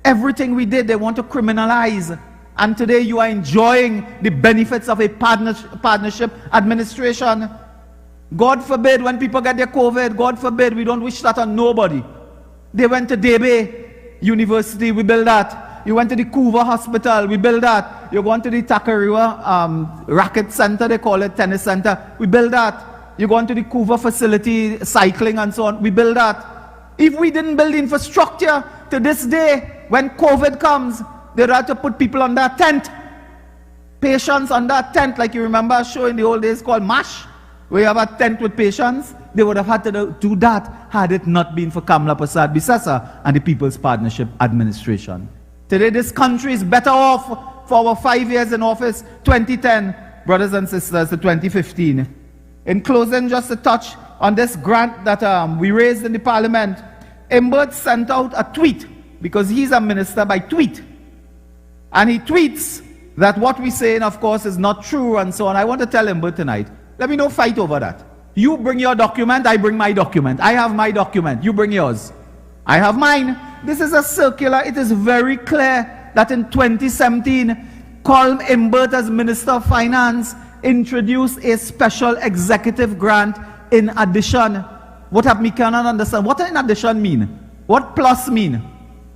everything we did, they want to criminalize. And today you are enjoying the benefits of a partnership administration. God forbid when people get their COVID, God forbid, we don't wish that on nobody. They went to Debe University, we built that. You went to the Couva Hospital, we built that. You're going to the Takariwa Racket Center, they call it, tennis center, we built that. You're going to the Couva facility, cycling and so on, we built that. If we didn't build infrastructure to this day, when COVID comes, they'd have to put people on that tent. Patients on that tent, like you remember a show in the old days called MASH, where you have a tent with patients. They would have had to do that had it not been for Kamla Prasad Bisesa and the People's Partnership Administration. Today this country is better off for our 5 years in office, 2010, brothers and sisters, to 2015. In closing, just to touch on this grant that we raised in the parliament, Imbert sent out a tweet, because he's a minister by tweet. And he tweets that what we're saying, of course, is not true and so on. I want to tell Imbert tonight, let me not fight over that. You bring your document, I bring my document. I have my document, you bring yours. I have mine. This is a circular. It is very clear that in 2017, Colm Imbert, as Minister of Finance, introduced a special executive grant in addition. What have me cannot understand? What in addition mean? What plus mean?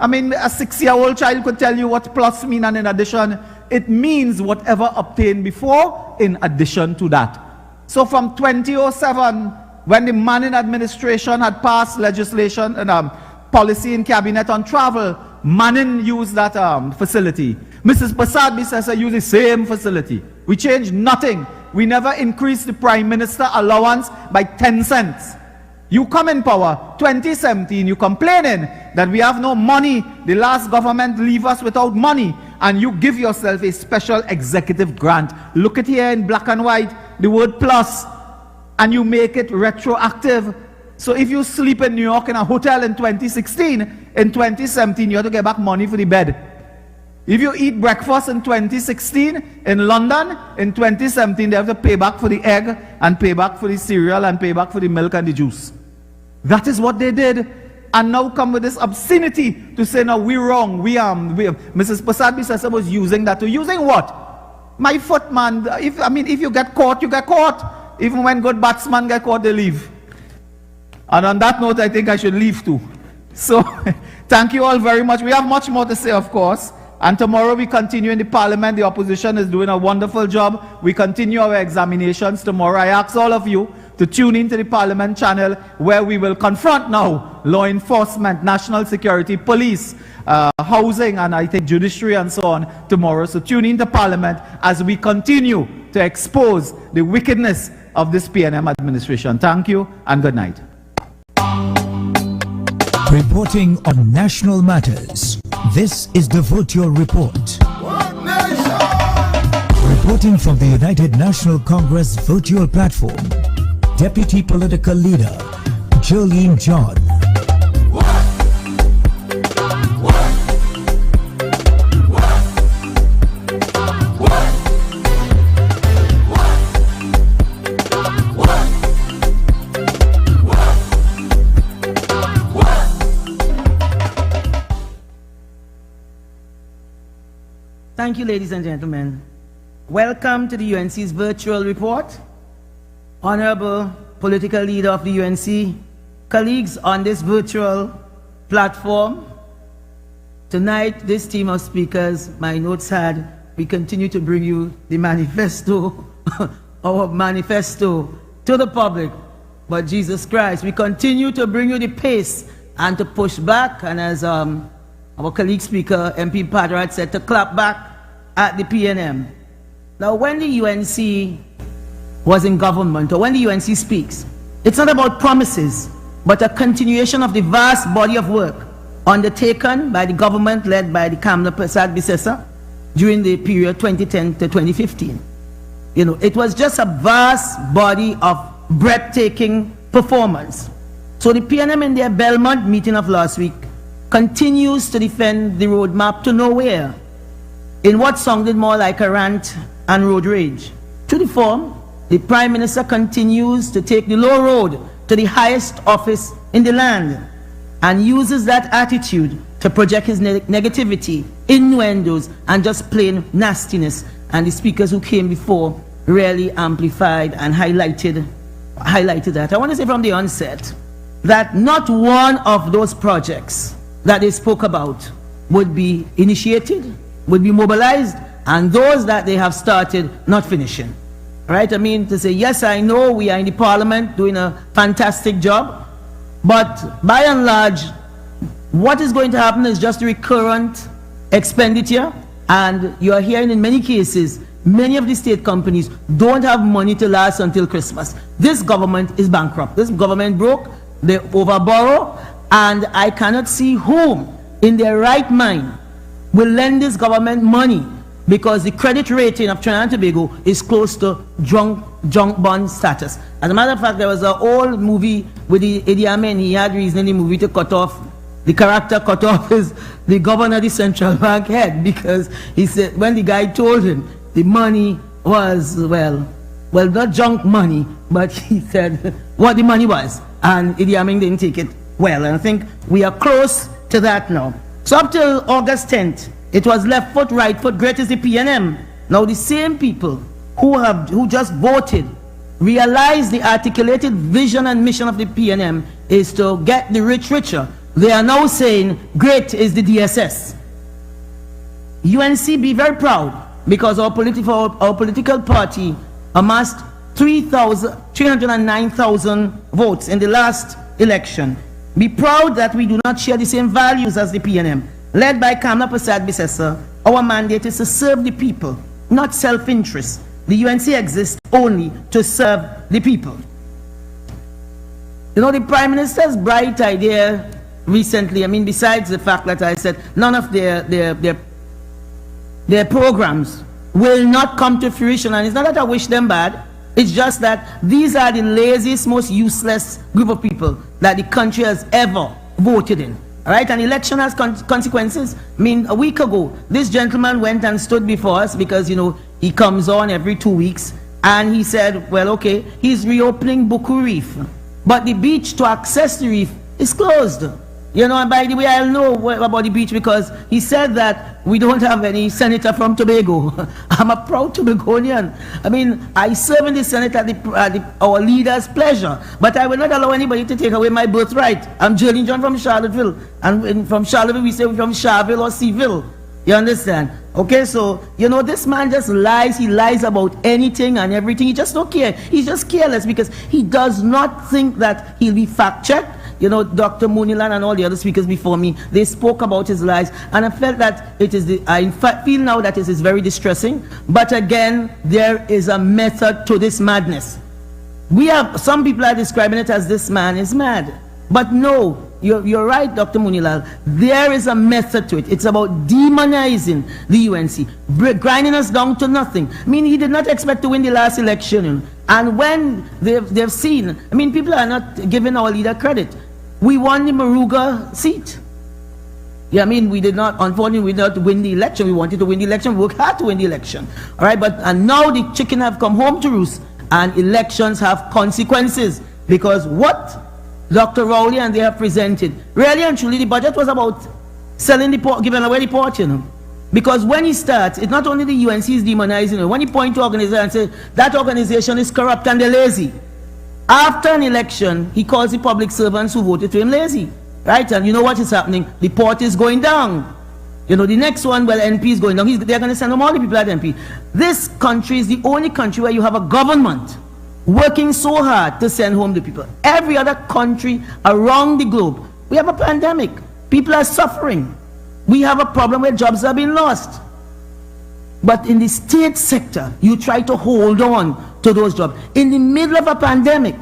I mean, a 6-year-old child could tell you what plus mean and in addition. It means whatever obtained before in addition to that. So from 2007, when the Manning administration had passed legislation and policy in cabinet on travel, Manning used that facility. Mrs. Prasad Bisesa used the same facility. We changed nothing. We never increased the Prime Minister allowance by 10 cents. You come in power, 2017, you complaining that we have no money, the last government leave us without money, and you give yourself a special executive grant. Look at here in black and white, the word plus, and you make it retroactive. So if you sleep in New York in a hotel in 2016, in 2017 you have to get back money for the bed. If you eat breakfast in 2016 in London, in 2017 they have to pay back for the egg and pay back for the cereal and pay back for the milk and the juice. That is what they did. And now come with this obscenity to say, no, we're wrong. Mrs. Prasad Bisesa was using that. Using what? My foot, man. If you get caught, you get caught. Even when good batsmen get caught, they leave. And on that note, I think I should leave too. So, thank you all very much. We have much more to say, of course. And tomorrow we continue in the parliament. The opposition is doing a wonderful job. We continue our examinations tomorrow. I ask all of you to tune into the Parliament channel, where we will confront now law enforcement, national security, police, housing, and I think judiciary and so on tomorrow. So tune into Parliament as we continue to expose the wickedness of this PNM administration. Thank you and good night. Reporting on national matters. This is the Vote Your Report. Reporting from the United National Congress Virtual Platform, Deputy Political Leader, Jolene John. Thank you, ladies and gentlemen. Welcome to the UNC's virtual report. Honorable political leader of the UNC, colleagues on this virtual platform. Tonight, this team of speakers, my notes had, we continue to bring you the manifesto, our manifesto to the public. But Jesus Christ, we continue to bring you the pace and to push back, and as our colleague speaker, MP Padrat, said, to clap back at the PNM. Now, when the UNC was in government, or when the UNC speaks, it's not about promises, but a continuation of the vast body of work undertaken by the government led by the Kamla Prasad Bisesa during the period 2010 to 2015. You know, it was just a vast body of breathtaking performance. So the PNM in their Belmont meeting of last week continues to defend the roadmap to nowhere in what sounded more like a rant and road rage. To the form, the Prime Minister continues to take the low road to the highest office in the land and uses that attitude to project his negativity, innuendos, and just plain nastiness. And the speakers who came before really amplified and highlighted that. I want to say from the onset that not one of those projects that they spoke about would be initiated, would be mobilized, and those that they have started not finishing. Right? I mean, to say, yes, I know we are in the Parliament doing a fantastic job, but by and large, what is going to happen is just recurrent expenditure, and you are hearing in many cases, many of the state companies don't have money to last until Christmas. This government is bankrupt. This government broke, they overborrow, and I cannot see whom in their right mind will lend this government money, because the credit rating of Trinidad and Tobago is close to junk bond status. As a matter of fact, there was an old movie with I.A.N. He had reason in the movie to cut off, the character cut off the governor of the central bank head, because he said, when the guy told him the money was, well, not junk money, but he said what the money was, and I.A.N. didn't take it well. And I think we are close to that now. So up till August 10th, it was left foot, right foot, great is the PNM. Now the same people who just voted realize the articulated vision and mission of the PNM is to get the rich richer. They are now saying, great is the DSS. UNC be very proud, because our political party amassed 309,000 votes in the last election. Be proud that we do not share the same values as the PNM. Led by Kamla Prasad Bisesa, our mandate is to serve the people, not self-interest. The UNC exists only to serve the people. You know, the Prime Minister's bright idea recently, I mean, besides the fact that I said none of their programs will not come to fruition, and it's not that I wish them bad, it's just that these are the laziest, most useless group of people that the country has ever voted in. All right, an election has consequences. I mean, a week ago, this gentleman went and stood before us, because, you know, he comes on every 2 weeks, and he said, well, okay, he's reopening Buku Reef, but the beach to access the reef is closed. You know, and by the way, I'll know about the beach, because he said that we don't have any senator from Tobago. I'm a proud Tobagonian. I mean, I serve in the Senate at our leader's pleasure, but I will not allow anybody to take away my birthright. I'm Jolene John from Charlottesville, and from Charlottesville we say we're from Charville or Seville. You understand? Okay, so, you know, this man just lies. He lies about anything and everything. He just don't care. He's just careless because he does not think that he'll be fact-checked. You know, Dr. Muniland and all the other speakers before me, they spoke about his lies. And I felt that it is, I in fact feel now that it is very distressing. But again, there is a method to this madness. Some people are describing it as this man is mad. But no, you're right, Dr. Munilal. There is a method to it. It's about demonizing the UNC, grinding us down to nothing. I mean, he did not expect to win the last election. You know? And when they've seen, I mean, people are not giving our leader credit. We won the Maruga seat. Yeah, I mean, we did not, unfortunately, we did not win the election. We wanted to win the election. We worked hard to win the election. All right, and now the chicken have come home to roost, and elections have consequences. Because what Dr. Rowley and they have presented, really and truly, the budget was about selling the port, giving away the port, you know. Because when he starts, it's not only the UNC is demonizing it. When he point to organization and say, that organization is corrupt and they're lazy. After an election, he calls the public servants who voted for him lazy. Right? And you know what is happening? The port is going down. You know, the next one, well, NP is going down. They're going to send them all the people at NP. This country is the only country where you have a government working so hard to send home the people. Every other country around the globe, we have a pandemic. People are suffering. We have a problem where jobs are being lost. But in the state sector, you try to hold on to those jobs. In the middle of a pandemic,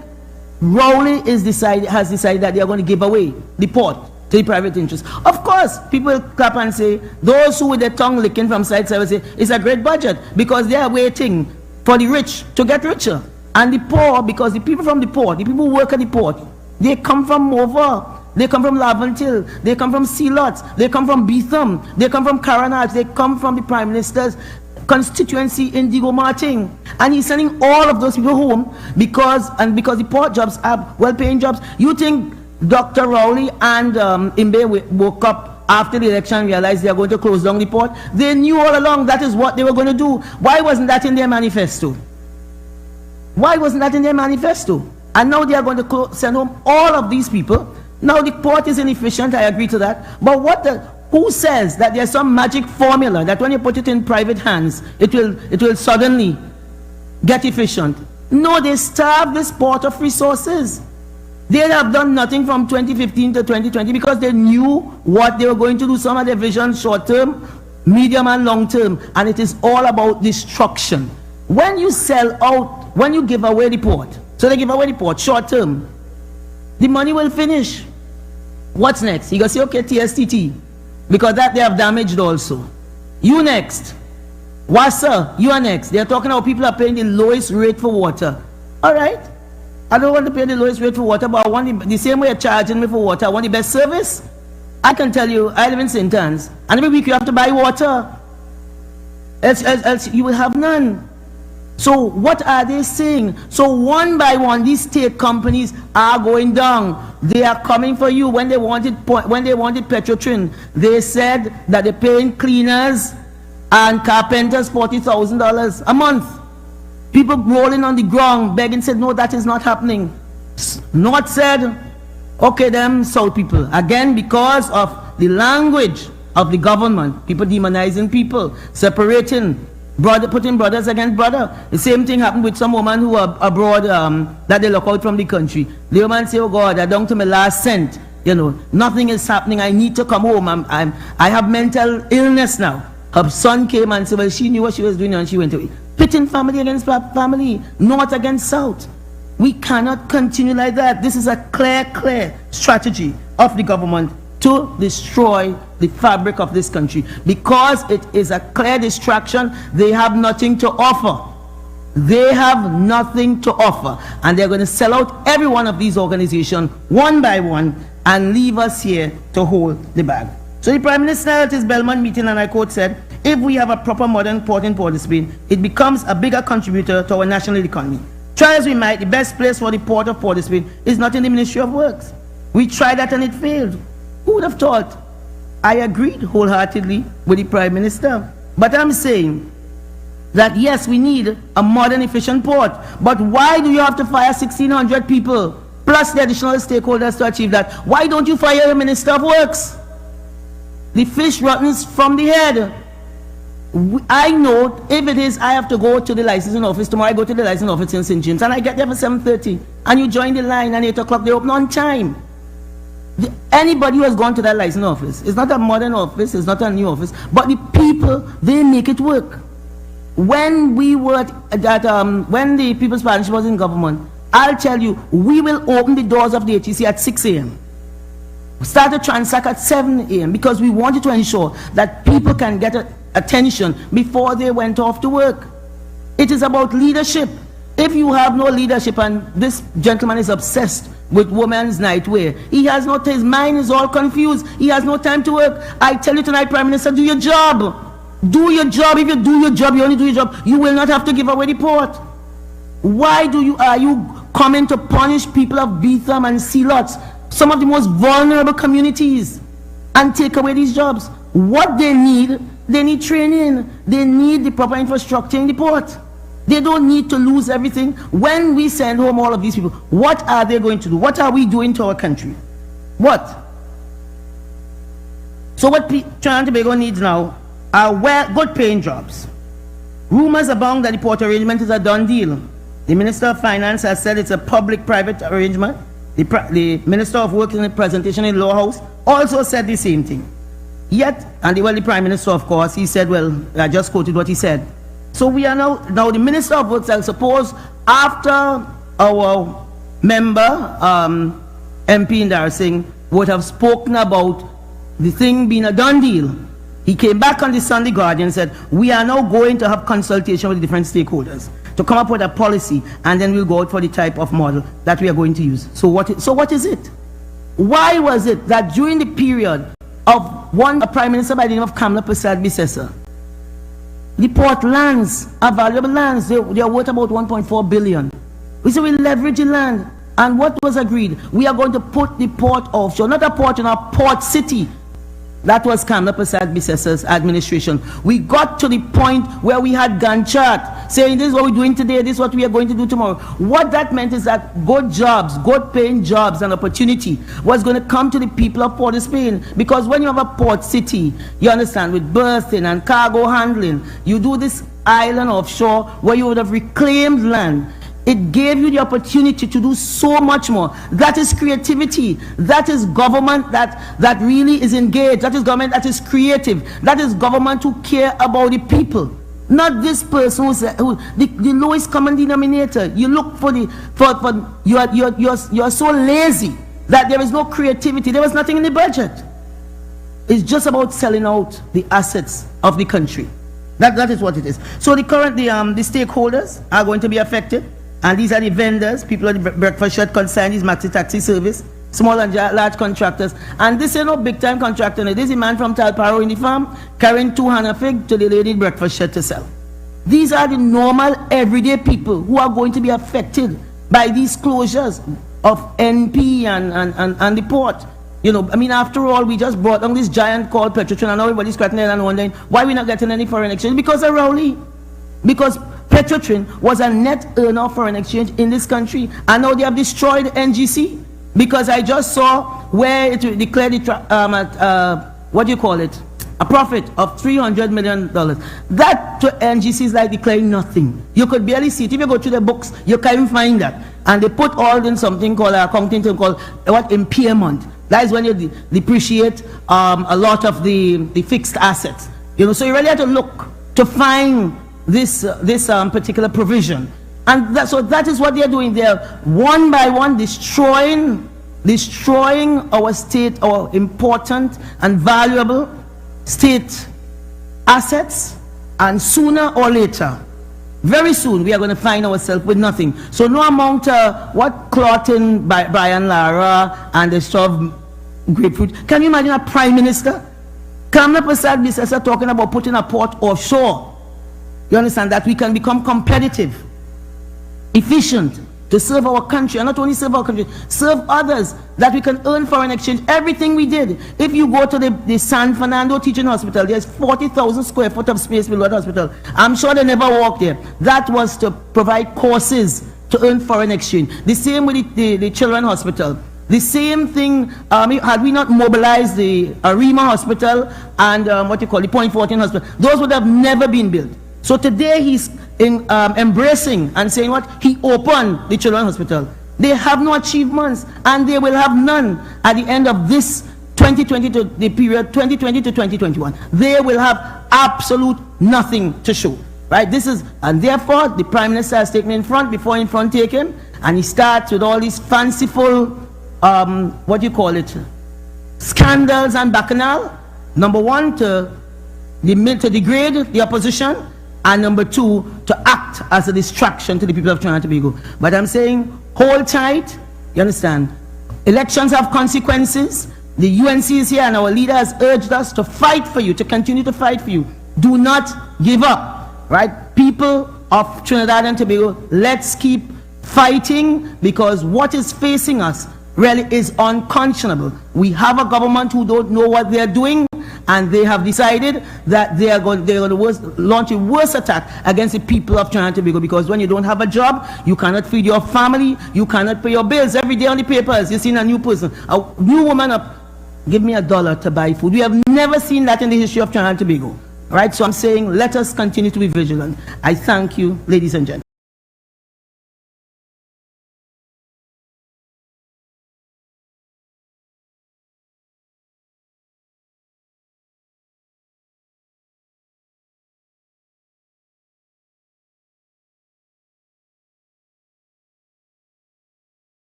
Rowley has decided that they are going to give away the port to the private interest. Of course, people clap and say, those who with their tongue licking from side side will say, it's a great budget because they are waiting for the rich to get richer. And the poor, because the people from the port, the people who work at the port, they come from Mover, they come from Laventille, they come from Sealot, they come from Beetham, they come from Caranage, they come from the Prime Minister's constituency Indigo Martin, and he's sending all of those people home because the port jobs are well-paying jobs. You think Dr. Rowley and Imbe woke up after the election and realized they are going to close down the port? They knew all along that is what they were going to do. Why wasn't that in their manifesto? Why wasn't that in their manifesto? And now they are going to send home all of these people. Now the port is inefficient, I agree to that. But who says that there's some magic formula that when you put it in private hands, it will suddenly get efficient? No, they starved this port of resources. They have done nothing from 2015 to 2020 because they knew what they were going to do. Some of their vision, short term, medium and long term, and it is all about destruction. When you sell out, when you give away the port, so they give away the port short term, the money will finish. What's next? You gonna say, okay, TSTT, because that they have damaged also. You next. Wassa, you are next. They are talking about people are paying the lowest rate for water. All right. I don't want to pay the lowest rate for water, but I want the same way you're charging me for water, I want the best service. I can tell you, I live in St. Anne's, and every week you have to buy water. Else you will have none. So what are they saying? So one by one, these state companies are going down. They are coming for you. When they wanted Petrotrin, they said that they're paying cleaners and carpenters $40,000 a month. People rolling on the ground, begging, said, no, that is not happening. North said, okay, them South people. Again, because of the language of the government, people demonizing people, separating, putting brothers against brother. The same thing happened with some woman who are abroad, that they look out from the country. The woman say, oh God, I'm down to my last cent. You know, nothing is happening. I need to come home. I have mental illness now. Her son came and said, well, she knew what she was doing and she went away. Pitting family against family, north against south. We cannot continue like that. This is a clear strategy of the government to destroy the fabric of this country. Because it is a clear distraction, they have nothing to offer. They have nothing to offer. And they're going to sell out every one of these organizations one by one and leave us here to hold the bag. So the Prime Minister at his Belmont meeting, and I quote, said, if we have a proper modern port in Port of Spain, it becomes a bigger contributor to our national economy. Try as we might, the best place for the port of Port of Spain is not in the Ministry of Works. We tried that and it failed. Who would have thought? I agreed wholeheartedly with the Prime Minister. But I'm saying that yes, we need a modern, efficient port. But why do you have to fire 1,600 people plus the additional stakeholders to achieve that? Why don't you fire a Minister of Works? The fish rottens from the head. I know if it is, I have to go to the licensing office. Tomorrow I go to the licensing office in St. James and I get there for 7:30 and you join the line and 8 o'clock they open on time. Anybody who has gone to that licensing office, it's not a modern office, it's not a new office, but the people, they make it work. When we were when the People's Partnership was in government, I'll tell you, we will open the doors of the HEC at 6 a.m. Start to transact at 7 a.m. because we wanted to ensure that people can get attention before they went off to work. It is about leadership. If you have no leadership, and this gentleman is obsessed with women's nightwear, he has no, his mind is all confused, he has no time to work. I tell you tonight, Prime Minister, do your job. Do your job. If you do your job, you only do your job, you will not have to give away the port. Why are you coming to punish people of Beetham and Sealots, some of the most vulnerable communities, and take away these jobs? What they need training, they need the proper infrastructure in the port. They don't need to lose everything. When we send home all of these people, what are they going to do? What are we doing to our country? What? So what Trinidad and Tobago needs now are good paying jobs. Rumors abound that the port arrangement is a done deal. The Minister of Finance has said it's a public-private arrangement. The Minister of Work in a presentation in Law House also said the same thing. Yet, and the Prime Minister, of course, he said, well, I just quoted what he said. So we are now the Minister of Works, I suppose, after our member, MP Indar Singh, would have spoken about the thing being a done deal. He came back on the Sunday Guardian and said, we are now going to have consultation with the different stakeholders to come up with a policy, and then we'll go out for the type of model that we are going to use. So what is it? Why was it that during the period of a Prime Minister by the name of Kamla Prasad Bisesa, the port lands are valuable lands, they are worth about 1.4 billion. We said we leverage the land, and what was agreed? We are going to put the port offshore, not a port in a port city. That was Kamla Prasad Bisesa's administration. We got to the point where we had Gantt chart saying this is what we're doing today, this is what we are going to do tomorrow. What that meant is that good jobs, good paying jobs and opportunity was going to come to the people of Port of Spain. Because when you have a port city, you understand, with berthing and cargo handling, you do this island offshore where you would have reclaimed land. It gave you the opportunity to do so much more. That is creativity. That is government that really is engaged. That is government that is creative. That is government who care about the people. Not this person who the lowest common denominator. You look for you are so lazy that there is no creativity. There was nothing in the budget. It's just about selling out the assets of the country. That is what it is. So the stakeholders are going to be affected. And these are the vendors, people at the breakfast shut consignees, maxi taxi service, small and large contractors. And this is no big time contractor. This is a man from Talparo in the farm carrying 200 fig to the lady breakfast shut to sell. These are the normal everyday people who are going to be affected by these closures of NP and the port. You know, I mean, after all, we just brought on this giant called Petrotrin, and everybody's scratching their head and wondering why we're not getting any foreign exchange. Because of Rowley. Because Petrotrin was a net earner of foreign exchange in this country, and now they have destroyed NGC. Because I just saw where it declared what do you call it? A profit of $300 million. That to NGC is like declaring nothing. You could barely see it. If you go to the books, you can't find that. And they put all in something called accounting term called impairment. That is when you depreciate a lot of the fixed assets. You know, so you really have to look to find this particular provision. And so that is what they are doing. They are one by one destroying our state, our important and valuable state assets, and sooner or later, very soon, we are going to find ourselves with nothing. So no amount of what clotting by Brian Lara and the stuff grapefruit. Can you imagine a Prime Minister? Kamla Prasad Bisesa talking about putting a port offshore. You understand that we can become competitive, efficient, to serve our country, and not only serve our country, serve others, that we can earn foreign exchange. Everything we did. If you go to the San Fernando Teaching Hospital, there's 40,000 square foot of space below the hospital. I'm sure they never walked there. That was to provide courses to earn foreign exchange. The same with the Children's Hospital. The same thing, had we not mobilized the Arima Hospital and the Point 14 Hospital, those would have never been built. So today he's embracing and saying what? He opened the Children's Hospital. They have no achievements, and they will have none at the end of this 2020 to the period 2020 to 2021. They will have absolute nothing to show. Right? And therefore the Prime Minister has taken in front before in front taken, and he starts with all these fanciful scandals and bacchanal. Number one, to degrade the opposition, and number two, to act as a distraction to the people of Trinidad and Tobago. But I'm saying, hold tight, you understand? Elections have consequences. The UNC is here, and our leader has urged us to fight for you, to continue to fight for you. Do not give up, right? People of Trinidad and Tobago, let's keep fighting, because what is facing us really is unconscionable. We have a government who don't know what they're doing, and they have decided that they're going to launch a worse attack against the people of Trinidad and Tobago, because when you don't have a job, you cannot feed your family, you cannot pay your bills. Every day on the papers, you've seen a new person, a new woman give me $1 to buy food. We have never seen that in the history of Trinidad and Tobago. Right? So I'm saying, let us continue to be vigilant. I thank you, ladies and gentlemen.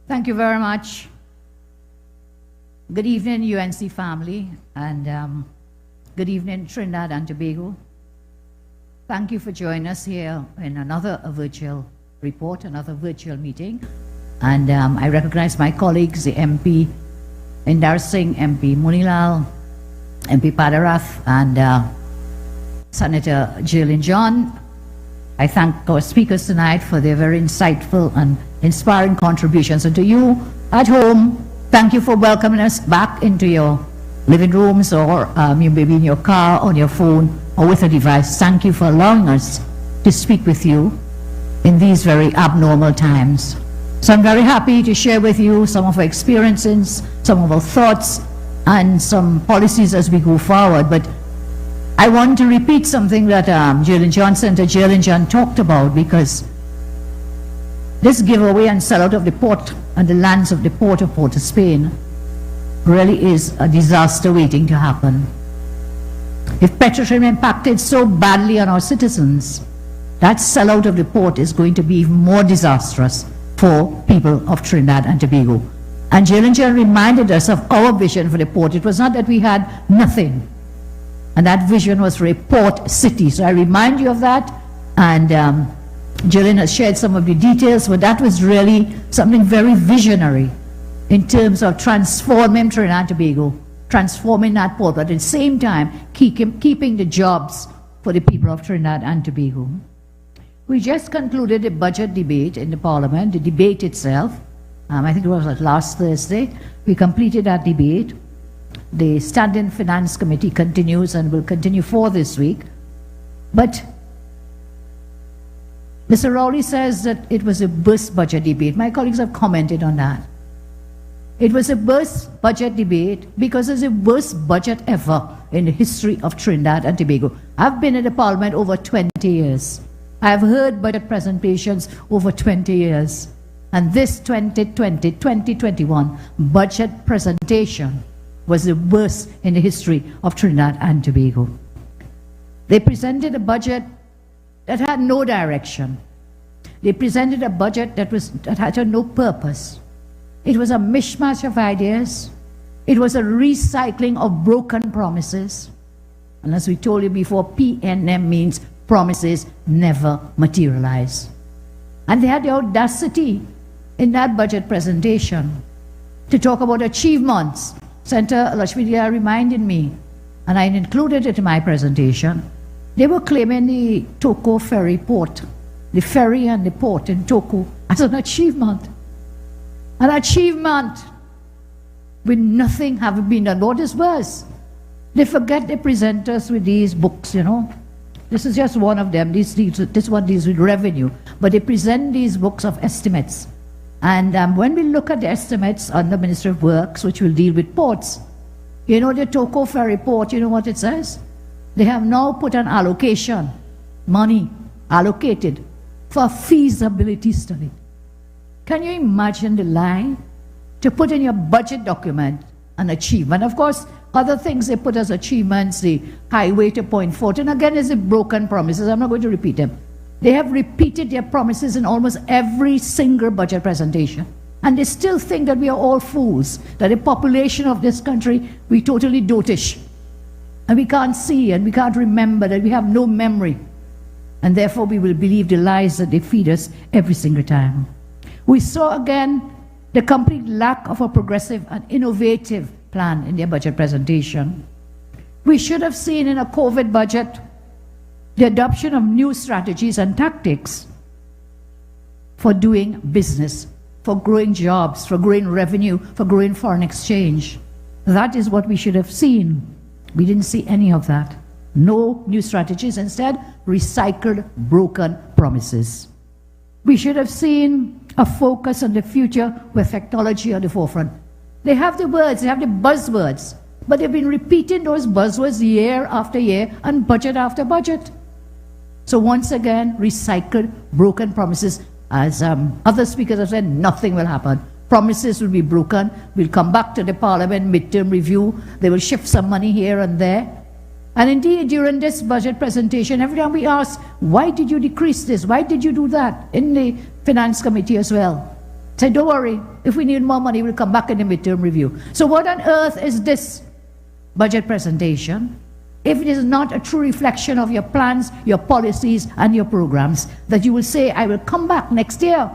Thank you very much. Good evening, UNC family, and good evening, Trinidad and Tobago. Thank you for joining us here in another virtual report, another virtual meeting. And I recognize my colleagues, the MP Indar Singh, MP Munilal, MP Padarath, and Senator Jillian John. I thank our speakers tonight for their very insightful and inspiring contributions. And to you at home, thank you for welcoming us back into your living rooms, or you may be in your car, on your phone, or with a device. Thank you for allowing us to speak with you in these very abnormal times. So I'm very happy to share with you some of our experiences, some of our thoughts, and some policies as we go forward. But I want to repeat something that Senator Jillian John talked about, because this giveaway and sellout of the port and the lands of the Port of Port of Spain really is a disaster waiting to happen. If Petrotrim impacted so badly on our citizens, that sellout of the port is going to be even more disastrous for people of Trinidad and Tobago. And Jillian John reminded us of our vision for the port. It was not that we had nothing, and that vision was for a port city. So I remind you of that, and Jillian has shared some of the details, but that was really something very visionary in terms of transforming Trinidad and Tobago, transforming that port, but at the same time keeping the jobs for the people of Trinidad and Tobago. We just concluded a budget debate in the Parliament, the debate itself. I think it was last Thursday. We completed that debate. The Standing Finance Committee continues and will continue for this week. But Mr. Rowley says that it was a burst budget debate. My colleagues have commented on that. It was the worst budget debate because it's the worst budget ever in the history of Trinidad and Tobago. I've been in the parliament over 20 years. I've heard budget presentations over 20 years. And this 2020-2021 budget presentation was the worst in the history of Trinidad and Tobago. They presented a budget that had no direction. They presented a budget that had no purpose. It was a mishmash of ideas. It was a recycling of broken promises. And as we told you before, PNM means promises never materialize. And they had the audacity in that budget presentation to talk about achievements. Senator Lashmidia reminded me, and I included it in my presentation. They were claiming the Toko ferry port, the ferry and the port in Toko, as an achievement. An achievement with nothing having been done. What is worse? They forget they present us with these books, you know. This is just one of them. This one deals with revenue. But they present these books of estimates. And when we look at the estimates on the Ministry of Works, which will deal with ports, you know, the Toko ferry port, you know what it says? They have now put an allocation, money allocated for a feasibility study. Can you imagine the lie? To put in your budget document an achievement. Of course, other things they put as achievements, the highway to Point Fortin, again, is the broken promises. I'm not going to repeat them. They have repeated their promises in almost every single budget presentation. And they still think that we are all fools, that the population of this country, we totally dotish. And we can't see and we can't remember, that we have no memory. And therefore we will believe the lies that they feed us every single time. We saw again the complete lack of a progressive and innovative plan in their budget presentation. We should have seen in a COVID budget the adoption of new strategies and tactics for doing business, for growing jobs, for growing revenue, for growing foreign exchange. That is what we should have seen. We didn't see any of that. No new strategies, instead, recycled, broken promises. We should have seen a focus on the future with technology at the forefront. They have the words, they have the buzzwords, but they've been repeating those buzzwords year after year and budget after budget. So once again, recycled, broken promises. As other speakers have said, nothing will happen. Promises will be broken. We'll come back to the Parliament midterm review. They will shift some money here and there. And indeed, during this budget presentation, every time we ask, why did you decrease this? Why did you do that? In the Finance Committee as well. Say, don't worry, if we need more money, we'll come back in the midterm review. So what on earth is this budget presentation if it is not a true reflection of your plans, your policies, and your programs, that you will say, I will come back next year?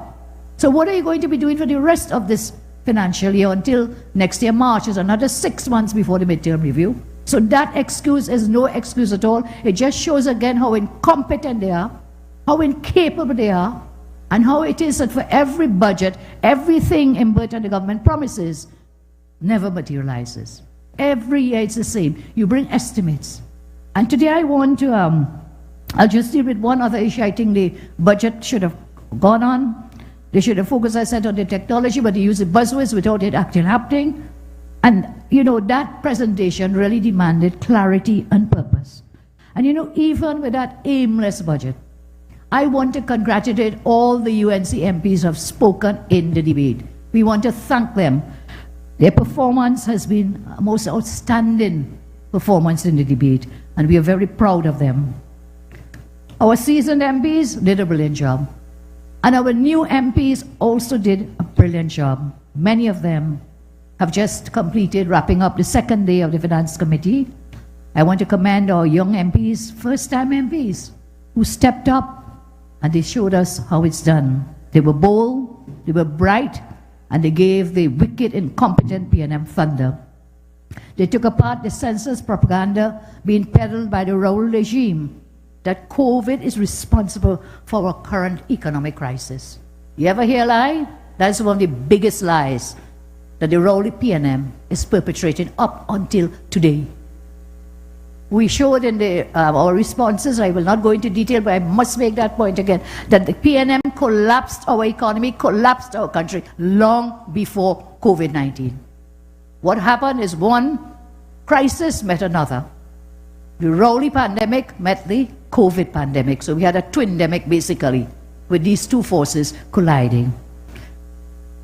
So what are you going to be doing for the rest of this financial year until next year, March, is another 6 months before the midterm review? So that excuse is no excuse at all. It just shows again how incompetent they are, how incapable they are, and how it is that for every budget, everything embedded in the government promises never materializes. Every year it's the same. You bring estimates. And today I want to, I'll just deal with one other issue. I think the budget should have gone on. They should have focused, I said, on the technology, but they use the buzzwords without it actually happening. And, you know, that presentation really demanded clarity and purpose. And, you know, even with that aimless budget, I want to congratulate all the UNC MPs who have spoken in the debate. We want to thank them. Their performance has been a most outstanding performance in the debate, and we are very proud of them. Our seasoned MPs did a brilliant job. And our new MPs also did a brilliant job. Many of them have just completed wrapping up the second day of the Finance Committee. I want to commend our young MPs, first-time MPs, who stepped up and they showed us how it's done. They were bold, they were bright, and they gave the wicked, incompetent PNM thunder. They took apart the census propaganda being peddled by the Raoul regime that COVID is responsible for our current economic crisis. You ever hear a lie? That's one of the biggest lies that the Raoul PNM is perpetrating up until today. We showed in our responses, I will not go into detail, but I must make that point again, that the PNM collapsed our economy, collapsed our country long before COVID-19. What happened is one crisis met another. The Rowley pandemic met the COVID pandemic. So we had a twindemic basically, with these two forces colliding.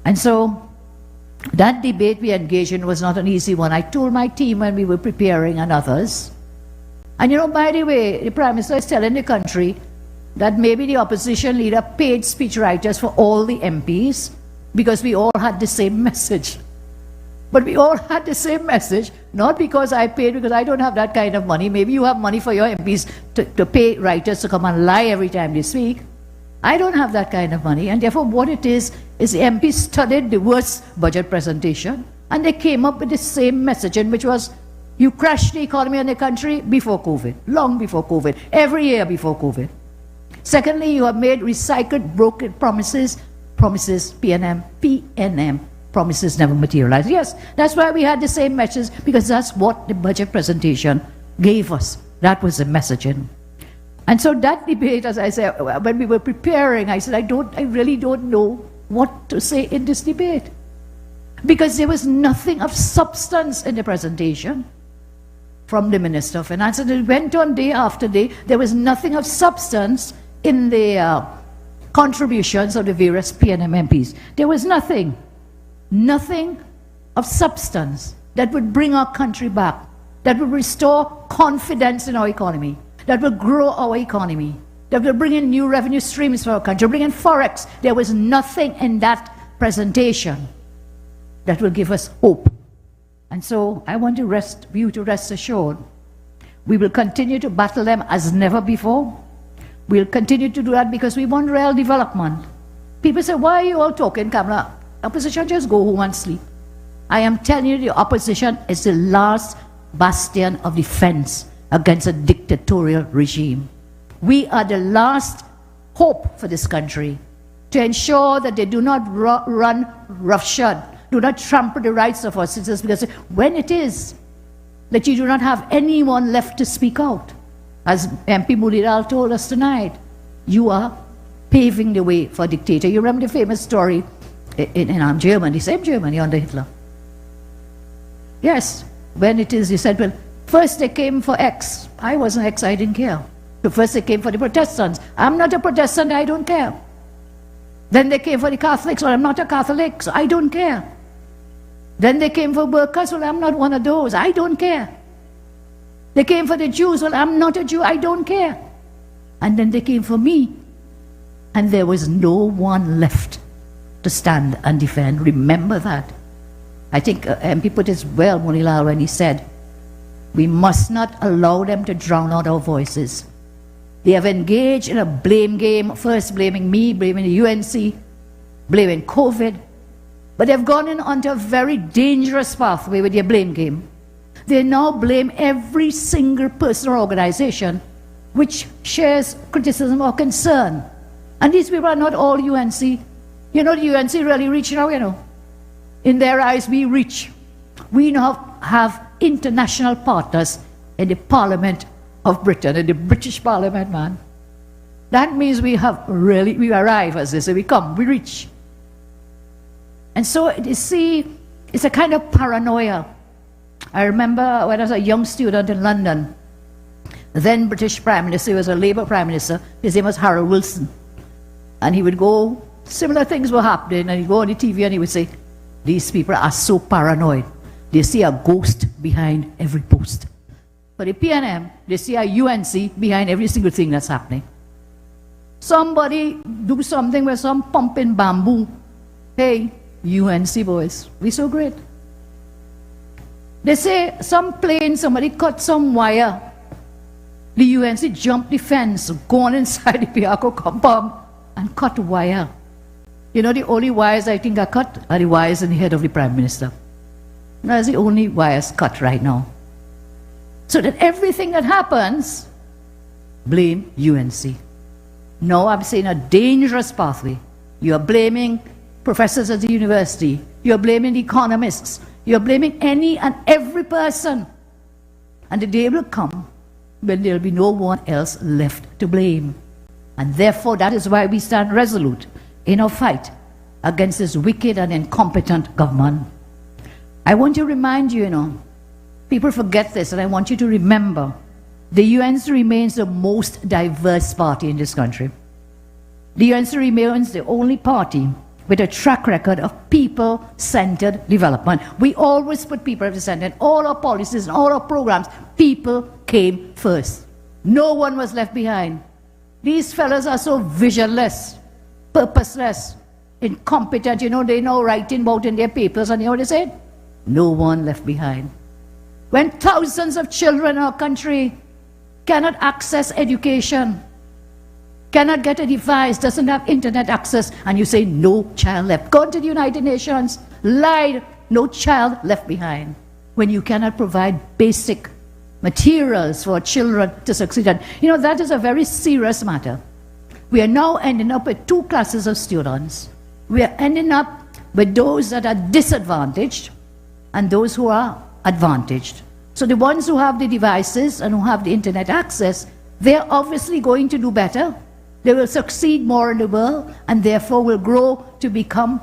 And so that debate we engaged in was not an easy one. I told my team when we were preparing and others. And you know, by the way, the Prime Minister is telling the country that maybe the opposition leader paid speechwriters for all the MPs because we all had the same message. But we all had the same message, not because I paid, because I don't have that kind of money. Maybe you have money for your MPs to pay writers to come and lie every time they speak. I don't have that kind of money. And therefore what it is the MPs studied the worst budget presentation and they came up with the same messaging, which was, you crashed the economy and the country before COVID, long before COVID, every year before COVID. Secondly, you have made recycled, broken promises, PNM, promises never materialized. Yes, that's why we had the same message, because that's what the budget presentation gave us. That was the messaging. And so that debate, as I said, when we were preparing, I said, I really don't know what to say in this debate. Because there was nothing of substance in the presentation from the Minister of Finance. And it went on day after day. There was nothing of substance in the contributions of the various PNM MPs. There was nothing of substance that would bring our country back, that would restore confidence in our economy, that will grow our economy, that will bring in new revenue streams for our country, bring in Forex. There was nothing in that presentation that will give us hope. And so I want you to rest assured, we will continue to battle them as never before. We'll continue to do that because we want real development. People say, why are you all talking, Kamala? Opposition, just go home and sleep. I am telling you, the opposition is the last bastion of defense against a dictatorial regime. We are the last hope for this country to ensure that they do not run roughshod, do not trample the rights of our citizens, because when it is that you do not have anyone left to speak out, as MP Mulidal told us tonight, you are paving the way for a dictator. You remember the famous story in Germany, same Germany under Hitler. Yes, when it is, you said, well, first they came for X. I wasn't X, I didn't care. So first they came for the Protestants. I'm not a Protestant, I don't care. Then they came for the Catholics, well, I'm not a Catholic, so I don't care. Then they came for workers, well, I'm not one of those, I don't care. They came for the Jews, well, I'm not a Jew, I don't care. And then they came for me, and there was no one left to stand and defend. Remember that. I think MP put it well, Munilal, when he said, we must not allow them to drown out our voices. They have engaged in a blame game, first blaming me, blaming the UNC, blaming COVID, but they've gone in onto a very dangerous pathway with their blame game. They now blame every single person or organization which shares criticism or concern. And these people are not all UNC. You know, the UNC really reach now, you know. In their eyes, we reach. We now have international partners in the Parliament of Britain, in the British Parliament, man. That means we arrive, as they say, we come, we reach. And so, you see, it's a kind of paranoia. I remember when I was a young student in London, the then British Prime Minister, he was a Labour Prime Minister, his name was Harold Wilson. And he would go, similar things were happening, and he'd go on the TV and he would say, these people are so paranoid. They see a ghost behind every post. For the PNM, they see a UNC behind every single thing that's happening. Somebody do something with some pumping bamboo. Hey, UNC boys, we so great. They say some plane, somebody cut some wire. The UNC jumped the fence, gone inside the Piaco compound and cut wire. You know, the only wires I think are cut are the wires in the head of the Prime Minister. That's the only wires cut right now. So that everything that happens, blame UNC. Now I'm saying a dangerous pathway. You are blaming professors at the university. You are blaming the economists. You are blaming any and every person. And the day will come when there'll be no one else left to blame. And therefore, that is why we stand resolute in our fight against this wicked and incompetent government. I want to remind you, people forget this, and I want you to remember, the UNC remains the most diverse party in this country. The UNC remains the only party with a track record of people-centered development. We always put people at the center. In all our policies and all our programs, people came first. No one was left behind. These fellows are so visionless, purposeless, incompetent. They know writing about in their papers, and you know what they said? No one left behind. When thousands of children in our country cannot access education, cannot get a device, doesn't have internet access, and you say no child left. Go to the United Nations, lied, no child left behind. When you cannot provide basic materials for children to succeed. And that is a very serious matter. We are now ending up with two classes of students. We are ending up with those that are disadvantaged and those who are advantaged. So the ones who have the devices and who have the internet access, they're obviously going to do better. They will succeed more in the world, and therefore will grow to become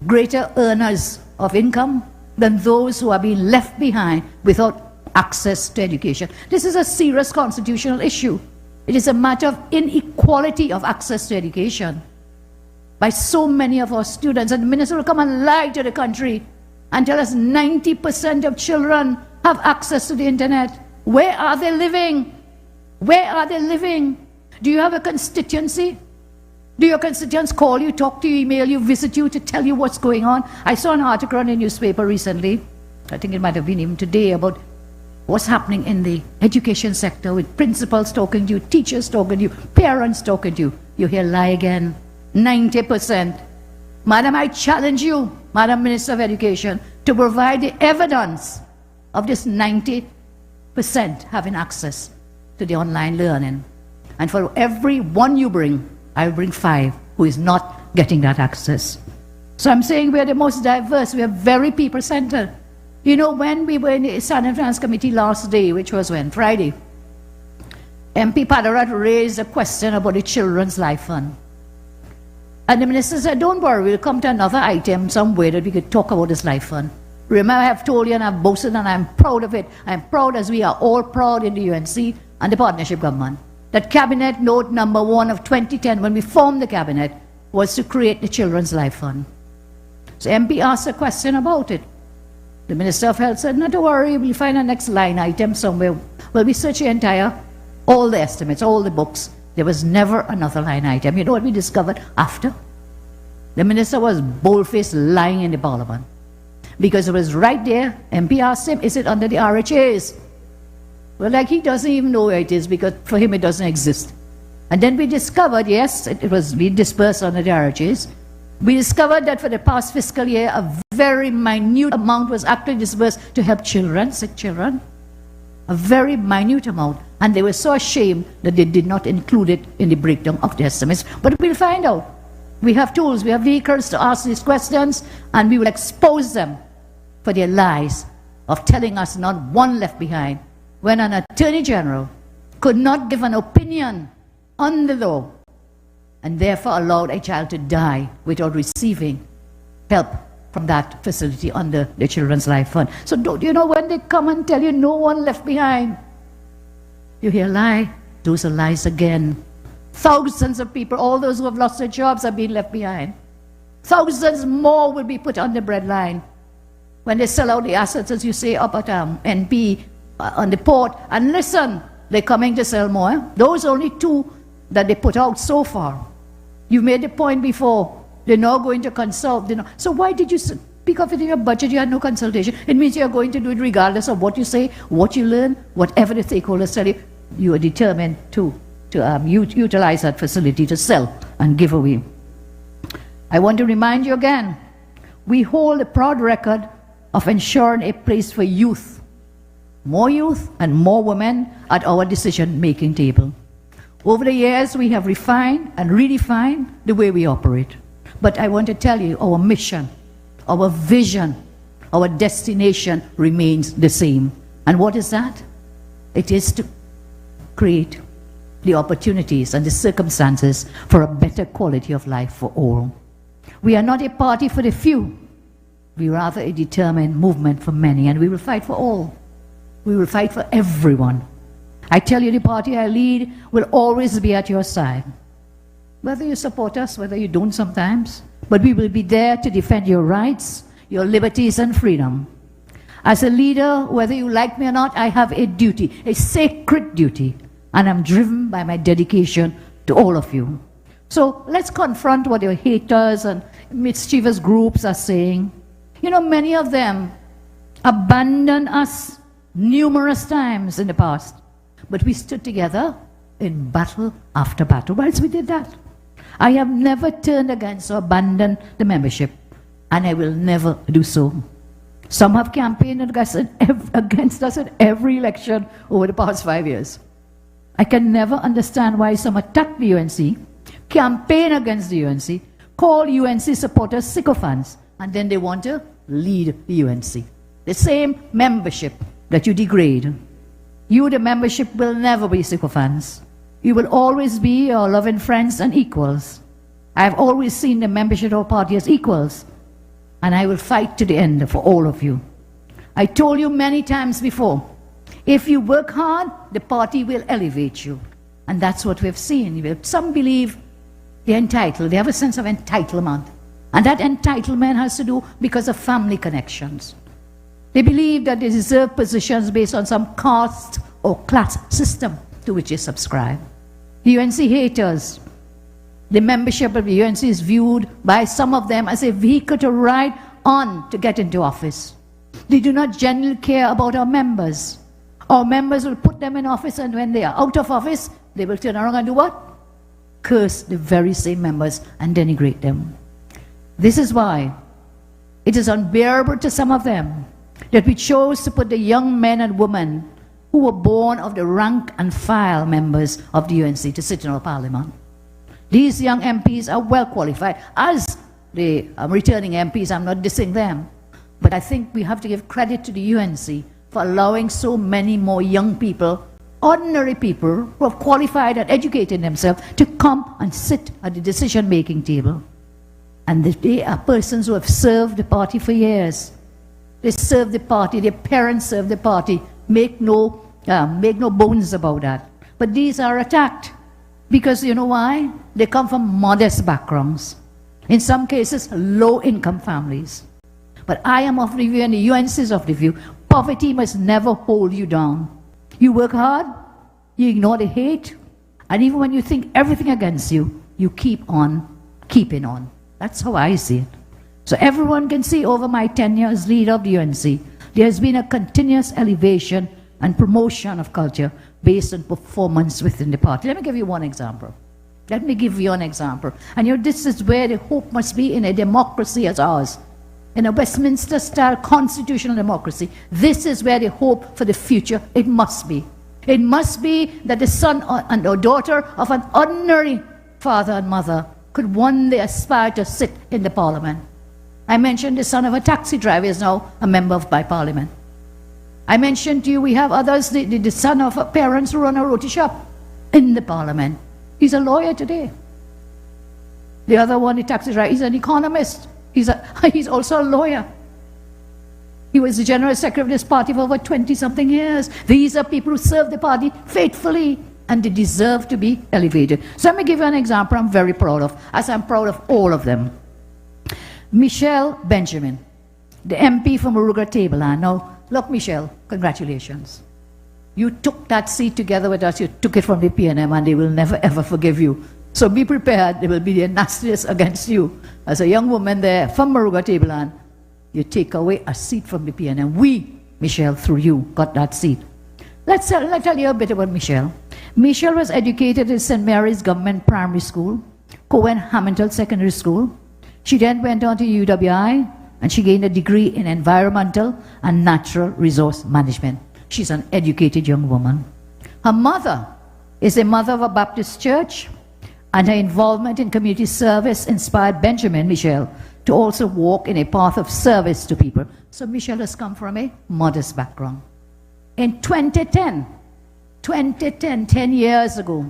greater earners of income than those who are being left behind without access to education. This is a serious constitutional issue. It is a matter of inequality of access to education by so many of our students. And the minister will come and lie to the country and tell us 90% of children have access to the internet. Where are they living? Where are they living? Do you have a constituency? Do your constituents call you, talk to you, email you, visit you to tell you what's going on? I saw an article in a newspaper recently, I think it might have been even today, about what's happening in the education sector with principals talking to you, teachers talking to you, parents talking to you. You hear lie again. 90%. Madam, I challenge you, Madam Minister of Education, to provide the evidence of this 90% having access to the online learning. And for every one you bring, I will bring 5 who is not getting that access. So I'm saying we are the most diverse, we are very people-centered. When we were in the Standing Finance Committee last day, which was when? Friday, MP Padarat raised a question about the Children's Life Fund. And the minister said, don't worry, we'll come to another item somewhere that we could talk about this life fund. Remember, I have told you and I've boasted and I'm proud of it. I'm proud, as we are all proud in the UNC and the partnership government, that Cabinet Note number 1 of 2010, when we formed the Cabinet, was to create the Children's Life Fund. So MP asked a question about it. The Minister of Health said, not to worry, we'll find a next line item somewhere. Well, we searched all the estimates, all the books. There was never another line item. You know what we discovered after? The minister was bold-faced lying in the parliament. Because it was right there, MP asked him, is it under the RHAs? Well, he doesn't even know where it is, because for him it doesn't exist. And then we discovered, yes, it was being dispersed under the RHAs. We discovered that for the past fiscal year, a very minute amount was actually dispersed to help children, sick children. A very minute amount. And they were so ashamed that they did not include it in the breakdown of the estimates. But we'll find out. We have tools, we have vehicles to ask these questions, and we will expose them for their lies of telling us not one left behind, when an Attorney General could not give an opinion on the law and therefore allowed a child to die without receiving help from that facility under the Children's Life Fund. So when they come and tell you no one left behind, you hear lie, those are lies again. Thousands of people, all those who have lost their jobs, are being left behind. Thousands more will be put on the breadline when they sell out the assets, as you say, up at NP on the port. And listen, they're coming to sell more. Those only 2 that they put out so far. You made the point before. They're not going to consult. So why did you speak of it in your budget? You had no consultation. It means you're going to do it regardless of what you say, what you learn, whatever the stakeholders tell you. You are determined to utilize that facility to sell and give away. I want to remind you again, we hold a proud record of ensuring a place for youth, more youth and more women at our decision-making table. Over the years, we have refined and redefined the way we operate. But I want to tell you, our mission, our vision, our destination remains the same. And what is that? It is to create the opportunities and the circumstances for a better quality of life for all. We are not a party for the few. We are rather a determined movement for many, and we will fight for all. We will fight for everyone. I tell you, the party I lead will always be at your side. Whether you support us, whether you don't sometimes, but we will be there to defend your rights, your liberties and freedom. As a leader, whether you like me or not, I have a duty, a sacred duty, and I'm driven by my dedication to all of you. So let's confront what your haters and mischievous groups are saying. You know, many of them abandoned us numerous times in the past, but we stood together in battle after battle. Whilst we did that, I have never turned against or abandoned the membership, and I will never do so. Some have campaigned against us at every election over the past 5 years. I can never understand why some attack the UNC, campaign against the UNC, call UNC supporters sycophants, and then they want to lead the UNC. The same membership that you degrade. You, the membership, will never be sycophants. You will always be your loving friends and equals. I have always seen the membership of our party as equals, and I will fight to the end for all of you. I told you many times before, if you work hard, the party will elevate you. And that's what we've seen. Some believe they're entitled. They have a sense of entitlement. And that entitlement has to do because of family connections. They believe that they deserve positions based on some caste or class system to which they subscribe. The UNC haters, the membership of the UNC is viewed by some of them as a vehicle to ride on to get into office. They do not genuinely care about our members. Our members will put them in office, and when they are out of office, they will turn around and do what? Curse the very same members and denigrate them. This is why it is unbearable to some of them that we chose to put the young men and women who were born of the rank and file members of the UNC to sit in our parliament. These young MPs are well qualified. As the returning MPs, I'm not dissing them, but I think we have to give credit to the UNC for allowing so many more young people, ordinary people who have qualified and educated themselves, to come and sit at the decision-making table. And they are persons who have served the party for years. They serve the party, their parents serve the party. Make no bones about that. But these are attacked because you know why? They come from modest backgrounds. In some cases, low-income families. But I am of the view, and the UNC is of the view, poverty must never hold you down. You work hard, you ignore the hate, and even when you think everything against you, you keep on keeping on. That's how I see it. So everyone can see over my tenure as leader of the UNC, there has been a continuous elevation and promotion of culture based on performance within the party. Let me give you one example. And you know, this is where the hope must be in a democracy as ours. In a Westminster-style constitutional democracy, this is where the hope for the future, it must be. It must be that the son and or daughter of an ordinary father and mother could one day aspire to sit in the parliament. I mentioned the son of a taxi driver is now a member of my parliament. I mentioned to you, we have others, the son of parents who run a roti shop in the parliament. He's a lawyer today. The other one, the taxi driver, he's an economist. He's also a lawyer. He was the general secretary of this party for over 20-something years. These are people who serve the party faithfully, and they deserve to be elevated. So let me give you an example I'm very proud of, as I'm proud of all of them. Michelle Benjamin, the MP from AROUCA TABLELAND. Now, look, Michelle, congratulations. You took that seat together with us. You took it from the PNM, and they will never, ever forgive you. So be prepared. There will be the nastiness against you. As a young woman there from AROUCA TABLELAND, you take away a seat from the PNM. We, Michelle, through you, got that seat. Let's tell you a bit about Michelle. Michelle was educated in St. Mary's Government Primary School, Cohen Hamilton Secondary School. She then went on to UWI, and she gained a degree in Environmental and Natural Resource Management. She's an educated young woman. Her mother is a mother of a Baptist church, and her involvement in community service inspired Benjamin Michelle to also walk in a path of service to people. So Michelle has come from a modest background. In 2010, 2010, 10 years ago,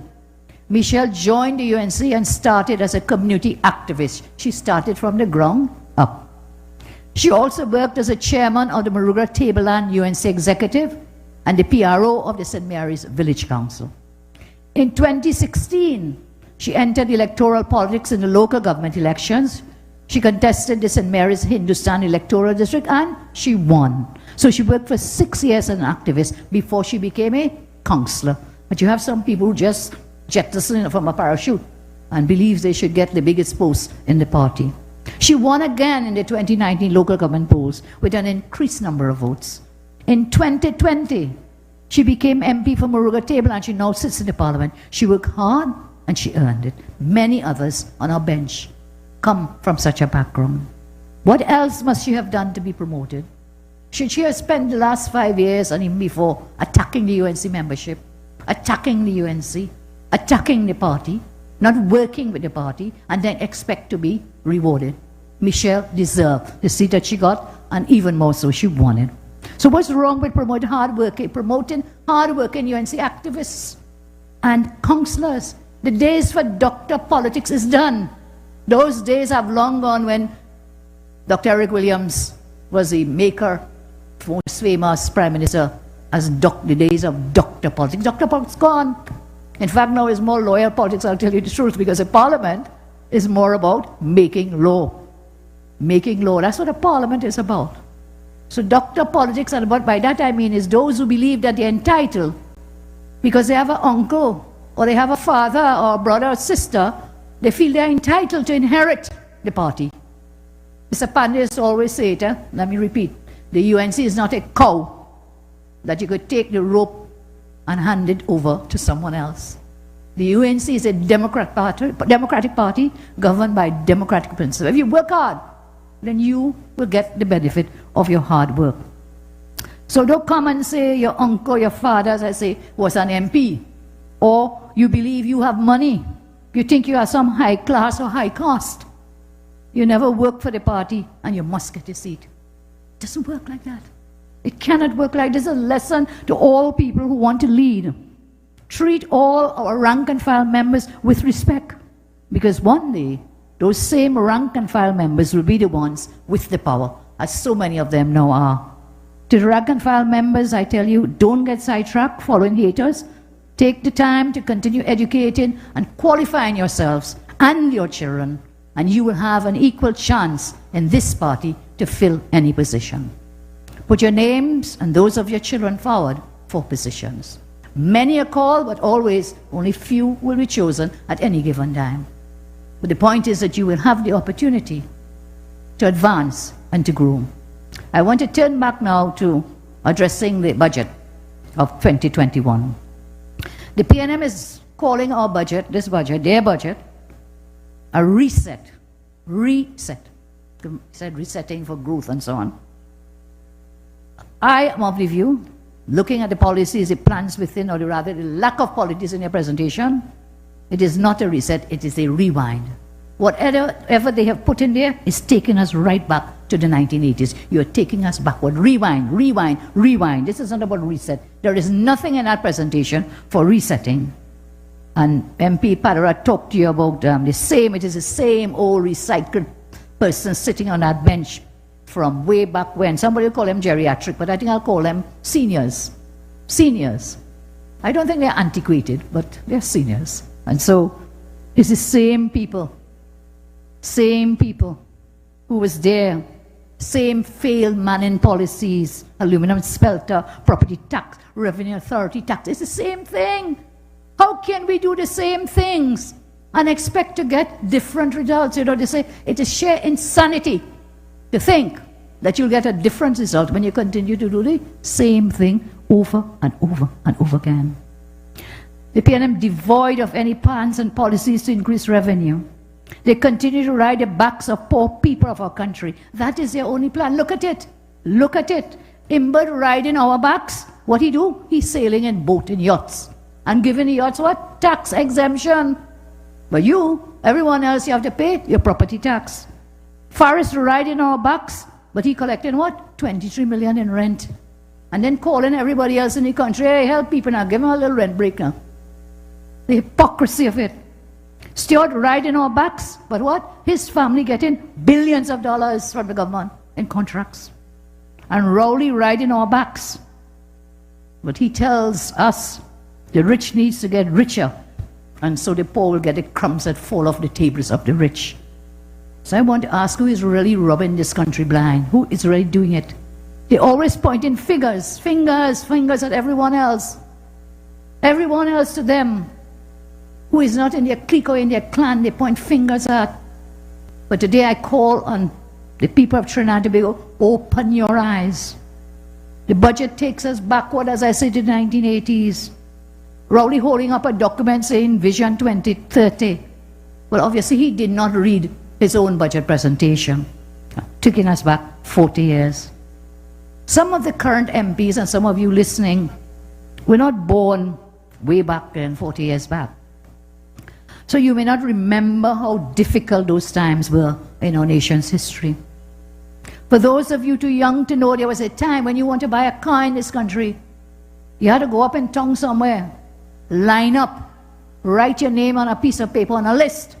Michelle joined the UNC and started as a community activist. She started from the ground up. She also worked as a chairman of the Maruga Tableland UNC Executive and the PRO of the St. Mary's Village Council. In 2016, she entered electoral politics in the local government elections. She contested the St. Mary's Hindustan electoral district and she won. So she worked for 6 years as an activist before she became a councillor. But you have some people who just jettison from a parachute and believe they should get the biggest post in the party. She won again in the 2019 local government polls with an increased number of votes. In 2020, she became MP for Maruga Table and she now sits in the parliament. She worked hard and she earned it. Many others on our bench come from such a background. What else must she have done to be promoted? Should she have spent the last 5 years and even before attacking the UNC membership, attacking the UNC, attacking the party, not working with the party, and then expect to be rewarded? Michelle deserved the seat that she got, and even more so, she won it. So what's wrong with promoting hard-working UNC activists and councillors? The days for doctor politics is done. Those days have long gone when Dr. Eric Williams was the maker, most famous Prime Minister, as the days of doctor politics. Doctor politics gone. In fact, now it's more lawyer politics, I'll tell you the truth, because the parliament is more about making law. Making law, that's what a parliament is about. So doctor politics, and what by that I mean is those who believe that they're entitled because they have an uncle or they have a father or a brother or sister, they feel they're entitled to inherit the party. Mr. Pandis always say it, let me repeat, the UNC is not a cow that you could take the rope and hand it over to someone else. The UNC is a democratic party governed by democratic principles. If you work hard, then you will get the benefit of your hard work. So don't come and say your uncle, your father, as I say, was an MP, or you believe you have money. You think you are some high class or high caste. You never work for the party and you must get a seat. It doesn't work like that. It cannot work like this. This is a lesson to all people who want to lead. Treat all our rank and file members with respect, because one day those same rank and file members will be the ones with the power, as so many of them now are. To the rank and file members, I tell you, don't get sidetracked following haters. Take the time to continue educating and qualifying yourselves and your children, and you will have an equal chance in this party to fill any position. Put your names and those of your children forward for positions. Many are called, but always only few will be chosen at any given time. But the point is that you will have the opportunity to advance and to grow. I want to turn back now to addressing the budget of 2021. The PNM is calling our budget, this budget, their budget, a reset. Reset. They said resetting for growth and so on. I am of the view, looking at the policies, the plans within, or rather the lack of policies in your presentation, it is not a reset, it is a rewind. Whatever they have put in there is taking us right back to the 1980s. You are taking us backward. Rewind, rewind, rewind. This is not about reset. There is nothing in that presentation for resetting. And MP Padara talked to you about it is the same old recycled person sitting on that bench from way back when. Somebody will call them geriatric, but I think I'll call them seniors. Seniors. I don't think they're antiquated, but they're seniors. And so it's the same people who was there, same failed manning policies, aluminum smelter, property tax, revenue authority tax. It's the same thing. How can we do the same things and expect to get different results? You know, they say it is sheer insanity to think that you'll get a different result when you continue to do the same thing over and over and over again. The PNM devoid of any plans and policies to increase revenue. They continue to ride the backs of poor people of our country. That is their only plan. Look at it. Look at it. Imbert riding our backs. What he do? He's sailing in boat in yachts. And giving the yachts what? Tax exemption. But you, everyone else, you have to pay your property tax. Forrest riding our backs, but he collecting what? 23 million in rent. and then calling everybody else in the country, hey, help people now, give them a little rent break now. The hypocrisy of it. Stewart riding our backs, but what? His family getting billions of dollars from the government in contracts. And Rowley riding our backs. But he tells us the rich needs to get richer, and so the poor will get the crumbs that fall off the tables of the rich. So I want to ask, who is really robbing this country blind? Who is really doing it? They always pointing fingers at everyone else. Everyone else to them. Who is not in their clique or in their clan, they point fingers at. But today I call on the people of Trinidad and Tobago, open your eyes. The budget takes us backward, as I said, to the 1980s. Rowley holding up a document saying Vision 2030. Well, obviously he did not read his own budget presentation, taking us back 40 years. Some of the current MPs and some of you listening were not born way back then, 40 years back. So you may not remember how difficult those times were in our nation's history. For those of you too young to know, there was a time when you want to buy a car in this country, you had to go up in town somewhere, line up, write your name on a piece of paper on a list,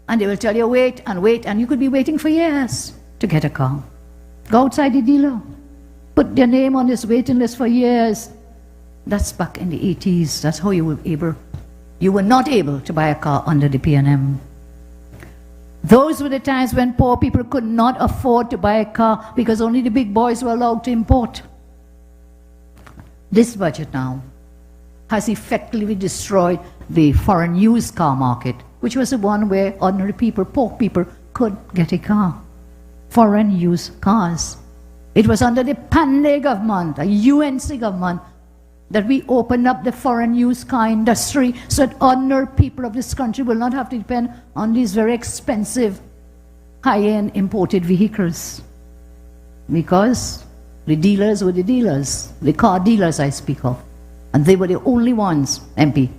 and they will tell you wait, and you could be waiting for years to get a car. Go outside the dealer, put your name on this waiting list for years. That's back in the 80s. That's how you were not able to buy a car under the PNM. Those were the times when poor people could not afford to buy a car because only the big boys were allowed to import. This budget now has effectively destroyed the foreign used car market, which was the one where ordinary people, poor people, could get a car. Foreign used cars. It was under the Pandey government, a UNC government, that we opened up the foreign used car industry so that ordinary people of this country will not have to depend on these very expensive, high-end imported vehicles. Because the dealers were the dealers, the car dealers I speak of, and they were the only ones, MP,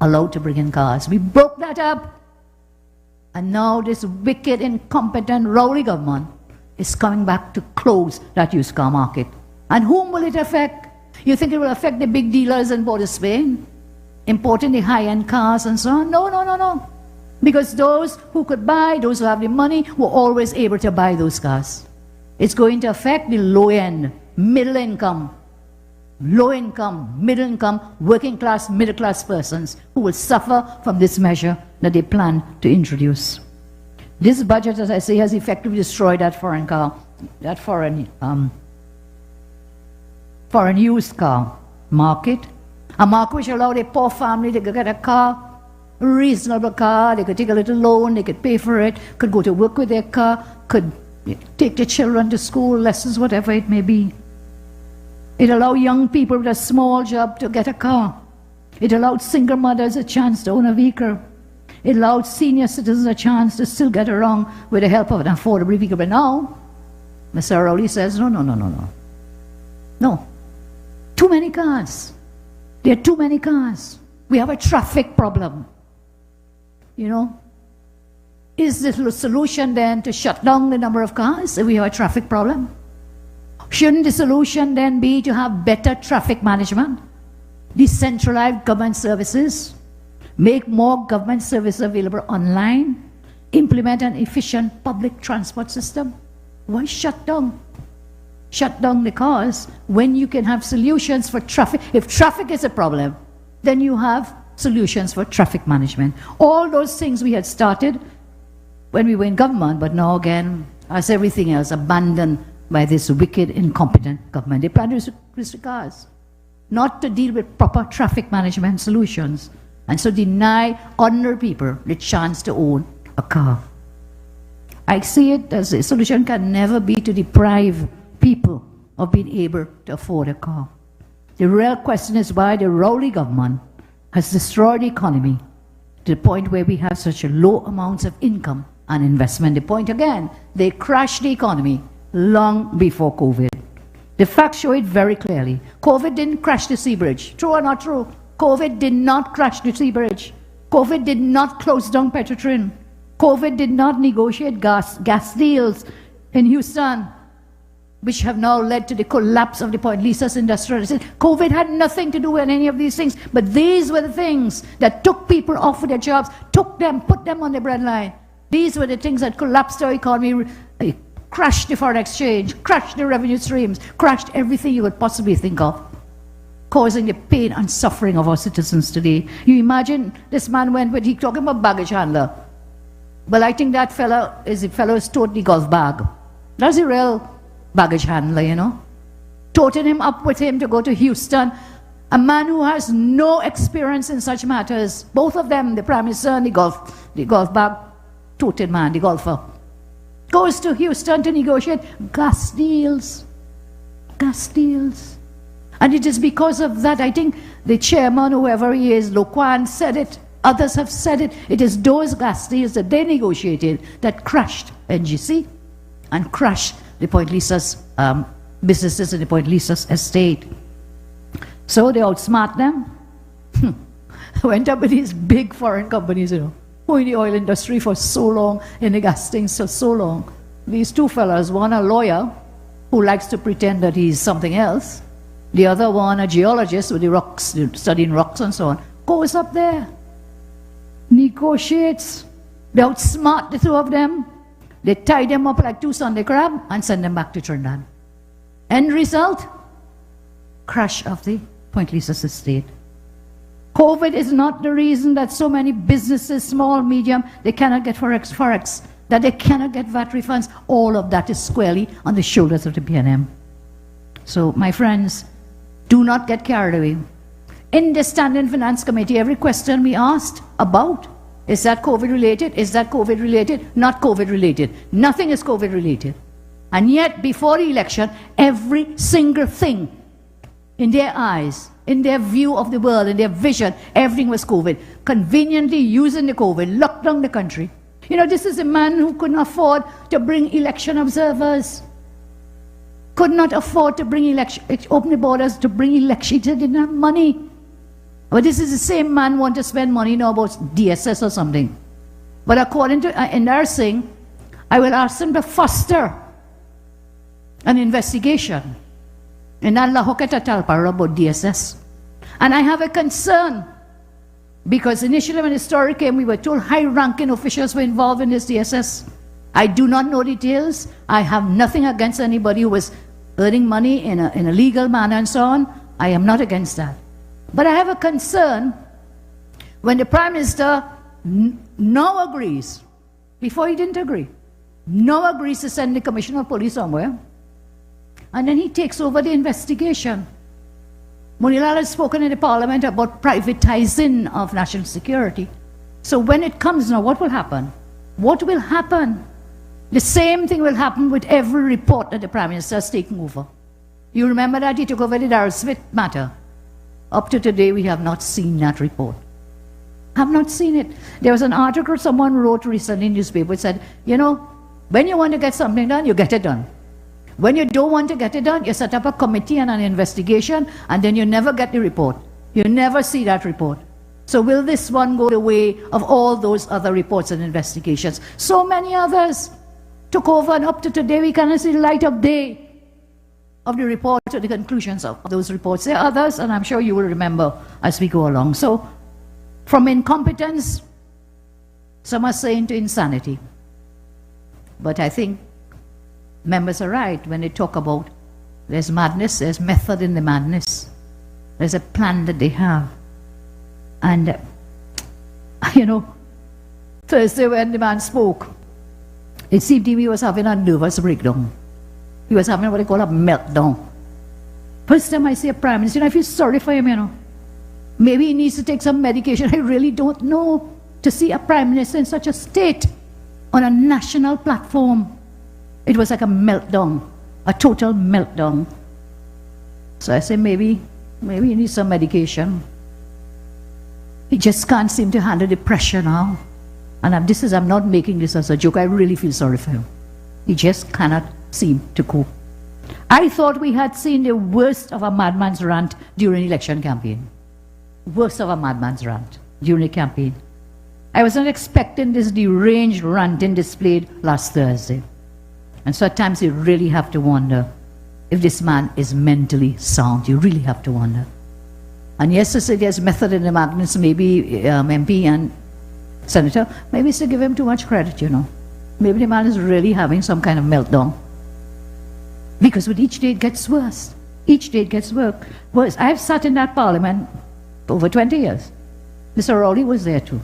allowed to bring in cars. We broke that up, and now this wicked, incompetent, Rowley government is coming back to close that used car market. And whom will it affect? You think it will affect the big dealers in Port of Spain, importing the high-end cars and so on? No, no, no, no. Because those who could buy, those who have the money, were always able to buy those cars. It's going to affect the low-end, middle-income, middle-income, working-class, middle-class persons who will suffer from this measure that they plan to introduce. This budget, as I say, has effectively destroyed that foreign used car market, a market which allowed a poor family to get a car, a reasonable car, they could take a little loan, they could pay for it, could go to work with their car, could take their children to school, lessons, whatever it may be. It allowed young people with a small job to get a car. It allowed single mothers a chance to own a vehicle. It allowed senior citizens a chance to still get around with the help of an affordable vehicle. But now, Mr. Rowley says, no, no, no, no, no. No. Too many cars. There are too many cars. We have a traffic problem. You know? Is the solution then to shut down the number of cars if we have a traffic problem? Shouldn't the solution then be to have better traffic management, decentralized government services, make more government services available online, implement an efficient public transport system? Why shut down? Shut down the cars when you can have solutions for traffic. If traffic is a problem, then you have solutions for traffic management. All those things we had started when we were in government, but now again, as everything else, abandoned by this wicked, incompetent government. They plan to restrict cars, not to deal with proper traffic management solutions, and so deny ordinary people the chance to own a car. I see it as a solution can never be to deprive people of being able to afford a car. The real question is why the Rowley government has destroyed the economy to the point where we have such low amounts of income and investment. The point again, they crashed the economy long before COVID. The facts show it very clearly. COVID didn't crash the sea bridge. True or not true? COVID did not crash the sea bridge. COVID did not close down Petrotrin. COVID did not negotiate gas deals in Houston. which have now led to the collapse of the Point Lisa's industrial estate. COVID had nothing to do with any of these things, but these were the things that took people off of their jobs, took them, put them on the breadline. These were the things that collapsed our economy, crashed the foreign exchange, crashed the revenue streams, crashed everything you could possibly think of, causing the pain and suffering of our citizens today. You imagine this man went, but he's talking about baggage handler. Well, I think that fellow is totally golf bag. That's a real baggage handler, you know. Toting him up with him to go to Houston. A man who has no experience in such matters. Both of them, the Prime Minister and the golf bag toted man, the golfer, goes to Houston to negotiate gas deals. Gas deals. And it is because of that, I think the chairman, whoever he is, Loquan, said it. Others have said it. It is those gas deals that they negotiated that crashed NGC and crashed the Point Lisa's businesses in the Point Lisa's estate. So they outsmart them. Went up with these big foreign companies, you know, who in the oil industry for so long, in the gas things for so long. These two fellas, one a lawyer who likes to pretend that he's something else, the other one a geologist with the rocks, studying rocks and so on, goes up there, negotiates, they outsmart the two of them, they tie them up like two Sunday crab and send them back to Trinidad. End result, crash of the Point Lisa's estate. COVID is not the reason that so many businesses, small, medium, they cannot get forex, that they cannot get VAT refunds. All of that is squarely on the shoulders of the PNM. So, my friends, do not get carried away. In the Standing Finance Committee, every question we asked about, is that COVID related? Is that COVID related? Not COVID related. Nothing is COVID related. And yet, before the election, every single thing in their eyes, in their view of the world, in their vision, everything was COVID. Conveniently using the COVID, locked down the country. You know, this is a man who couldn't afford to bring election observers. Could not afford to bring election, open the borders to bring election. He didn't have money. But this is the same man who wants to spend money now about DSS or something. But according to NR Singh, I will ask them to foster an investigation in Lahoketa Talpara about DSS. And I have a concern because initially when the story came, we were told high-ranking officials were involved in this DSS. I do not know details. I have nothing against anybody who was earning money in a legal manner and so on. I am not against that. But I have a concern when the Prime Minister now agrees, before he didn't agree, now agrees to send the Commissioner of Police somewhere, and then he takes over the investigation. Munilal has spoken in the Parliament about privatizing of national security. So when it comes now, what will happen? What will happen? The same thing will happen with every report that the Prime Minister has taken over. You remember that he took over the Darrell Smith matter. Up to today, we have not seen that report. Have not seen it. There was an article someone wrote recently in the newspaper. It said, you know, when you want to get something done, you get it done. When you don't want to get it done, you set up a committee and an investigation, and then you never get the report. You never see that report. So will this one go the way of all those other reports and investigations? So many others took over, and up to today, we cannot see the light of day of the report or the conclusions of those reports. There are others, and I'm sure you will remember as we go along. So, from incompetence, some are saying to insanity. But I think members are right when they talk about there's madness, there's method in the madness. There's a plan that they have. And, you know, Thursday when the man spoke, it seemed to me he was having a nervous breakdown. He was having what they call a meltdown. First time I see a Prime Minister, I feel sorry for him, you know. Maybe he needs to take some medication. I really don't know. To see a Prime Minister in such a state on a national platform, it was like a meltdown, a total meltdown. So I say maybe he needs some medication. He just can't seem to handle the pressure now. And I'm not making this as a joke. I really feel sorry for him. He just cannot seem to cope. I thought we had seen the worst of a madman's rant during the election campaign. Worst of a madman's rant during the campaign. I was not expecting this deranged ranting displayed last Thursday. And so at times you really have to wonder, if this man is mentally sound. You really have to wonder. And yes, to say there's method in the madness, maybe MP and Senator, maybe it's to give him too much credit, you know. Maybe the man is really having some kind of meltdown. Because with each day it gets worse. Each day it gets worse. I've sat in that parliament for over 20 years. Mr. Rowley was there too.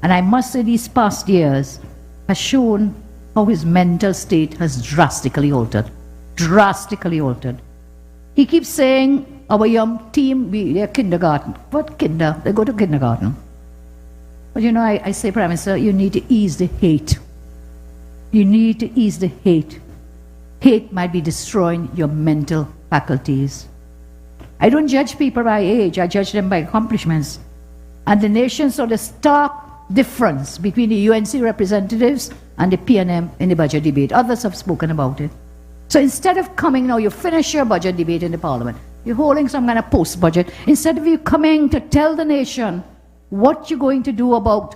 And I must say these past years has shown how his mental state has drastically altered. Drastically altered. He keeps saying, our young team, they're kindergarten. What kinder? They go to kindergarten. But you know, I say, Prime Minister, you need to ease the hate. You need to ease the hate. Hate might be destroying your mental faculties. I don't judge people by age, I judge them by accomplishments. And the nation saw the stark difference between the UNC representatives and the PNM in the budget debate. Others have spoken about it. So instead of coming now, you finish your budget debate in the parliament, you're holding some kind of post-budget, instead of you coming to tell the nation what you're going to do about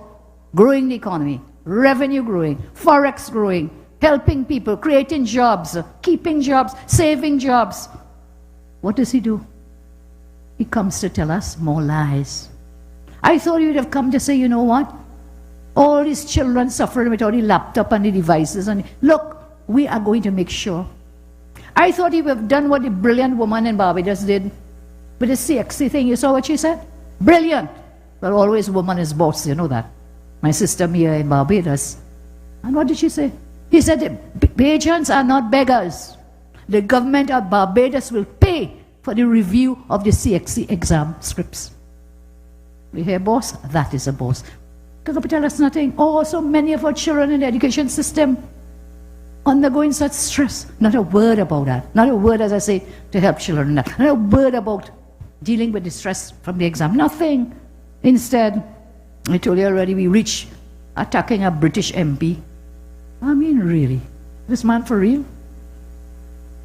growing the economy, revenue growing, forex growing, helping people, creating jobs, keeping jobs, saving jobs. What does he do? He comes to tell us more lies. I thought he would have come to say, you know what? All these children suffering without the laptop and the devices, and look, we are going to make sure. I thought he would have done what the brilliant woman in Barbados did with the CXC thing. You saw what she said? Brilliant. Well, always woman is boss, you know that. My sister Mia in Barbados. And what did she say? He said, the patrons are not beggars. The government of Barbados will pay for the review of the CXC exam scripts. We hear boss? That is a boss. Can you tell us nothing? Oh, so many of our children in the education system undergoing such stress. Not a word about that. Not a word, as I say, to help children. Not a word about dealing with the stress from the exam. Nothing. Instead, I told you already, we reach attacking a British MP. I mean, really? This man for real?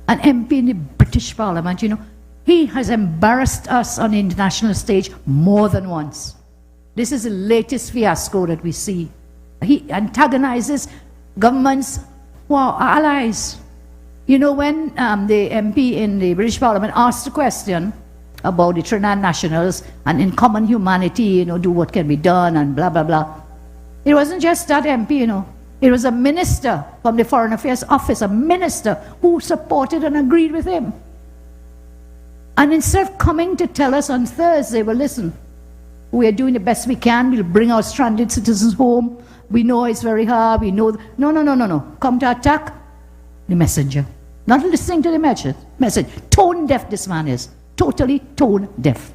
An MP in the British Parliament, you know, he has embarrassed us on the international stage more than once. This is the latest fiasco that we see. He antagonizes governments who are allies. You know, when the MP in the British Parliament asked the question about the Trinidad nationals and in common humanity, you know, do what can be done and blah, blah, blah. It wasn't just that MP, you know. It was a minister from the Foreign Affairs Office, a minister who supported and agreed with him. And instead of coming to tell us on Thursday, well, listen, we are doing the best we can, we'll bring our stranded citizens home, we know it's very hard, we know... No. Come to attack the messenger. Not listening to the message. Tone deaf this man is. Totally tone deaf.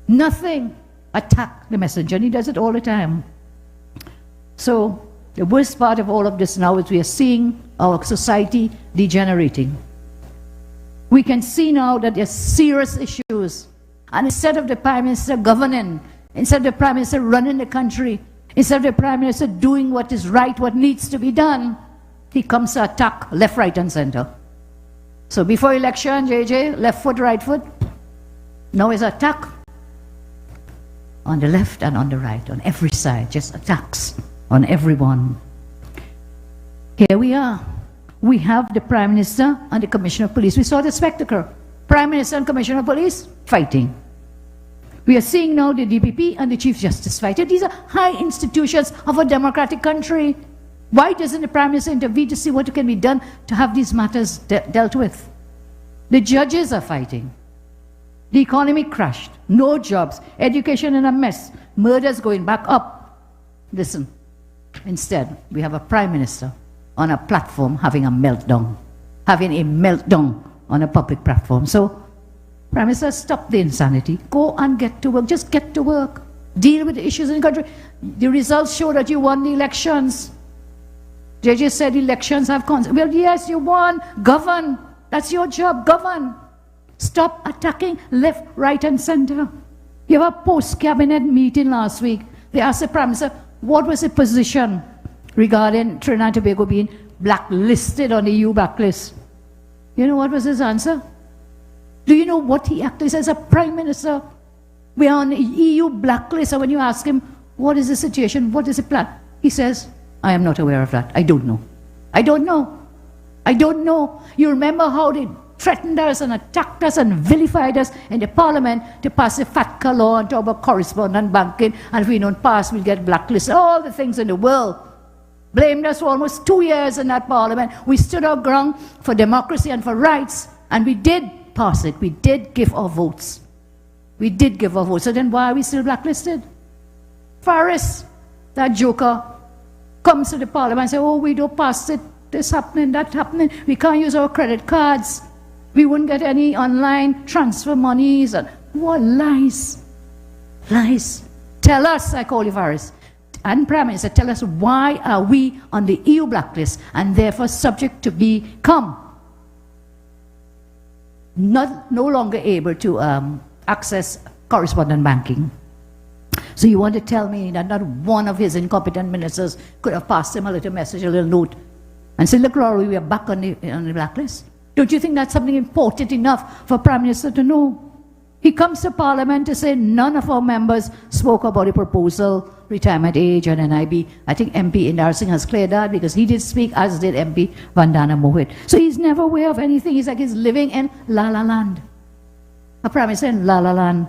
Nothing. Attack the messenger, and he does it all the time. So, the worst part of all of this now is we are seeing our society degenerating. We can see now that there are serious issues. And instead of the Prime Minister governing, instead of the Prime Minister running the country, instead of the Prime Minister doing what is right, what needs to be done, he comes to attack left, right, and center. So before election, JJ, left foot, right foot. Now is attack on the left and on the right, on every side, just attacks on everyone. Here we are. We have the Prime Minister and the Commissioner of Police. We saw the spectacle. Prime Minister and Commissioner of Police fighting. We are seeing now the DPP and the Chief Justice fighting. These are high institutions of a democratic country. Why doesn't the Prime Minister intervene to see what can be done to have these matters dealt with? The judges are fighting. The economy crashed. No jobs. Education in a mess. Murders going back up. Listen, instead, we have a Prime Minister on a platform having a meltdown. Having a meltdown on a public platform. So, Prime Minister, stop the insanity. Go and get to work. Just get to work. Deal with the issues in the country. The results show that you won the elections. JJ said elections have consequences. Well, yes, you won. Govern. That's your job. Govern. Stop attacking left, right, and center. You have a post-cabinet meeting last week. They asked the Prime Minister, what was the position regarding Trinidad and Tobago being blacklisted on the EU blacklist? You know what was his answer? Do you know what he actually says as a Prime Minister? We are on the EU blacklist. And when you ask him, what is the situation? What is the plan? He says, I am not aware of that. I don't know. I don't know. I don't know. You remember how they threatened us and attacked us and vilified us in the parliament to pass a FATCA law and talk about correspondent banking, and if we don't pass, we'll get blacklisted. All the things in the world. Blamed us for almost 2 years in that parliament. We stood our ground for democracy and for rights, and we did pass it. We did give our votes. We did give our votes. So then why are we still blacklisted? Faris, that joker, comes to the parliament and says, oh, we don't pass it, this happening, that happening, we can't use our credit cards, we wouldn't get any online transfer monies, and what lies. Lies. Tell us, I call you Faris, and Prime Minister, tell us why are we on the EU blacklist and therefore subject to become no longer able to access correspondent banking. So you want to tell me that not one of his incompetent ministers could have passed him a little message, a little note, and said, look, Rory, we are back on the blacklist? Don't you think that's something important enough for Prime Minister to know? He comes to Parliament to say none of our members spoke about the proposal, retirement age and NIB. I think MP Indar Singh has cleared that because he did speak, as did MP Vandana Mohit. So he's never aware of anything. He's like he's living in La La Land. A Prime Minister in La La Land.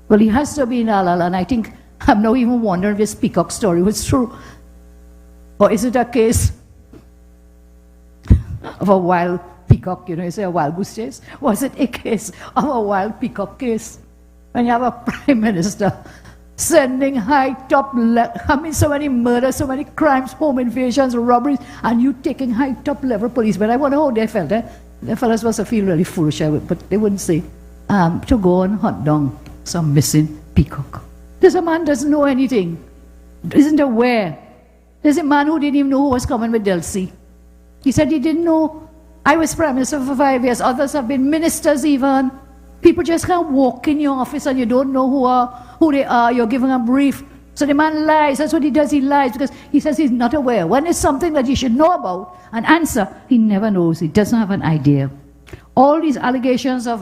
Well, he has to be in La La Land. I think I'm now even wondering if this peacock story was true. Or is it a case of a wild peacock, you know, you say a wild goose chase? Was it a case of a wild peacock case? When you have a Prime Minister sending high-top, so many murders, so many crimes, home invasions, robberies, and you taking high-top level policemen. I wonder how they felt. The fellas must have feel really foolish, but they wouldn't say, to go and hunt down some missing peacock. This man doesn't know anything, isn't aware. There's a man who didn't even know who was coming with Delcy. He said he didn't know. I was Prime Minister for 5 years. Others have been ministers even. People just can't walk in your office and you don't know who they are. You're giving a brief. So the man lies. That's what he does. He lies because he says he's not aware. When it's something that you should know about and answer, he never knows. He doesn't have an idea. All these allegations of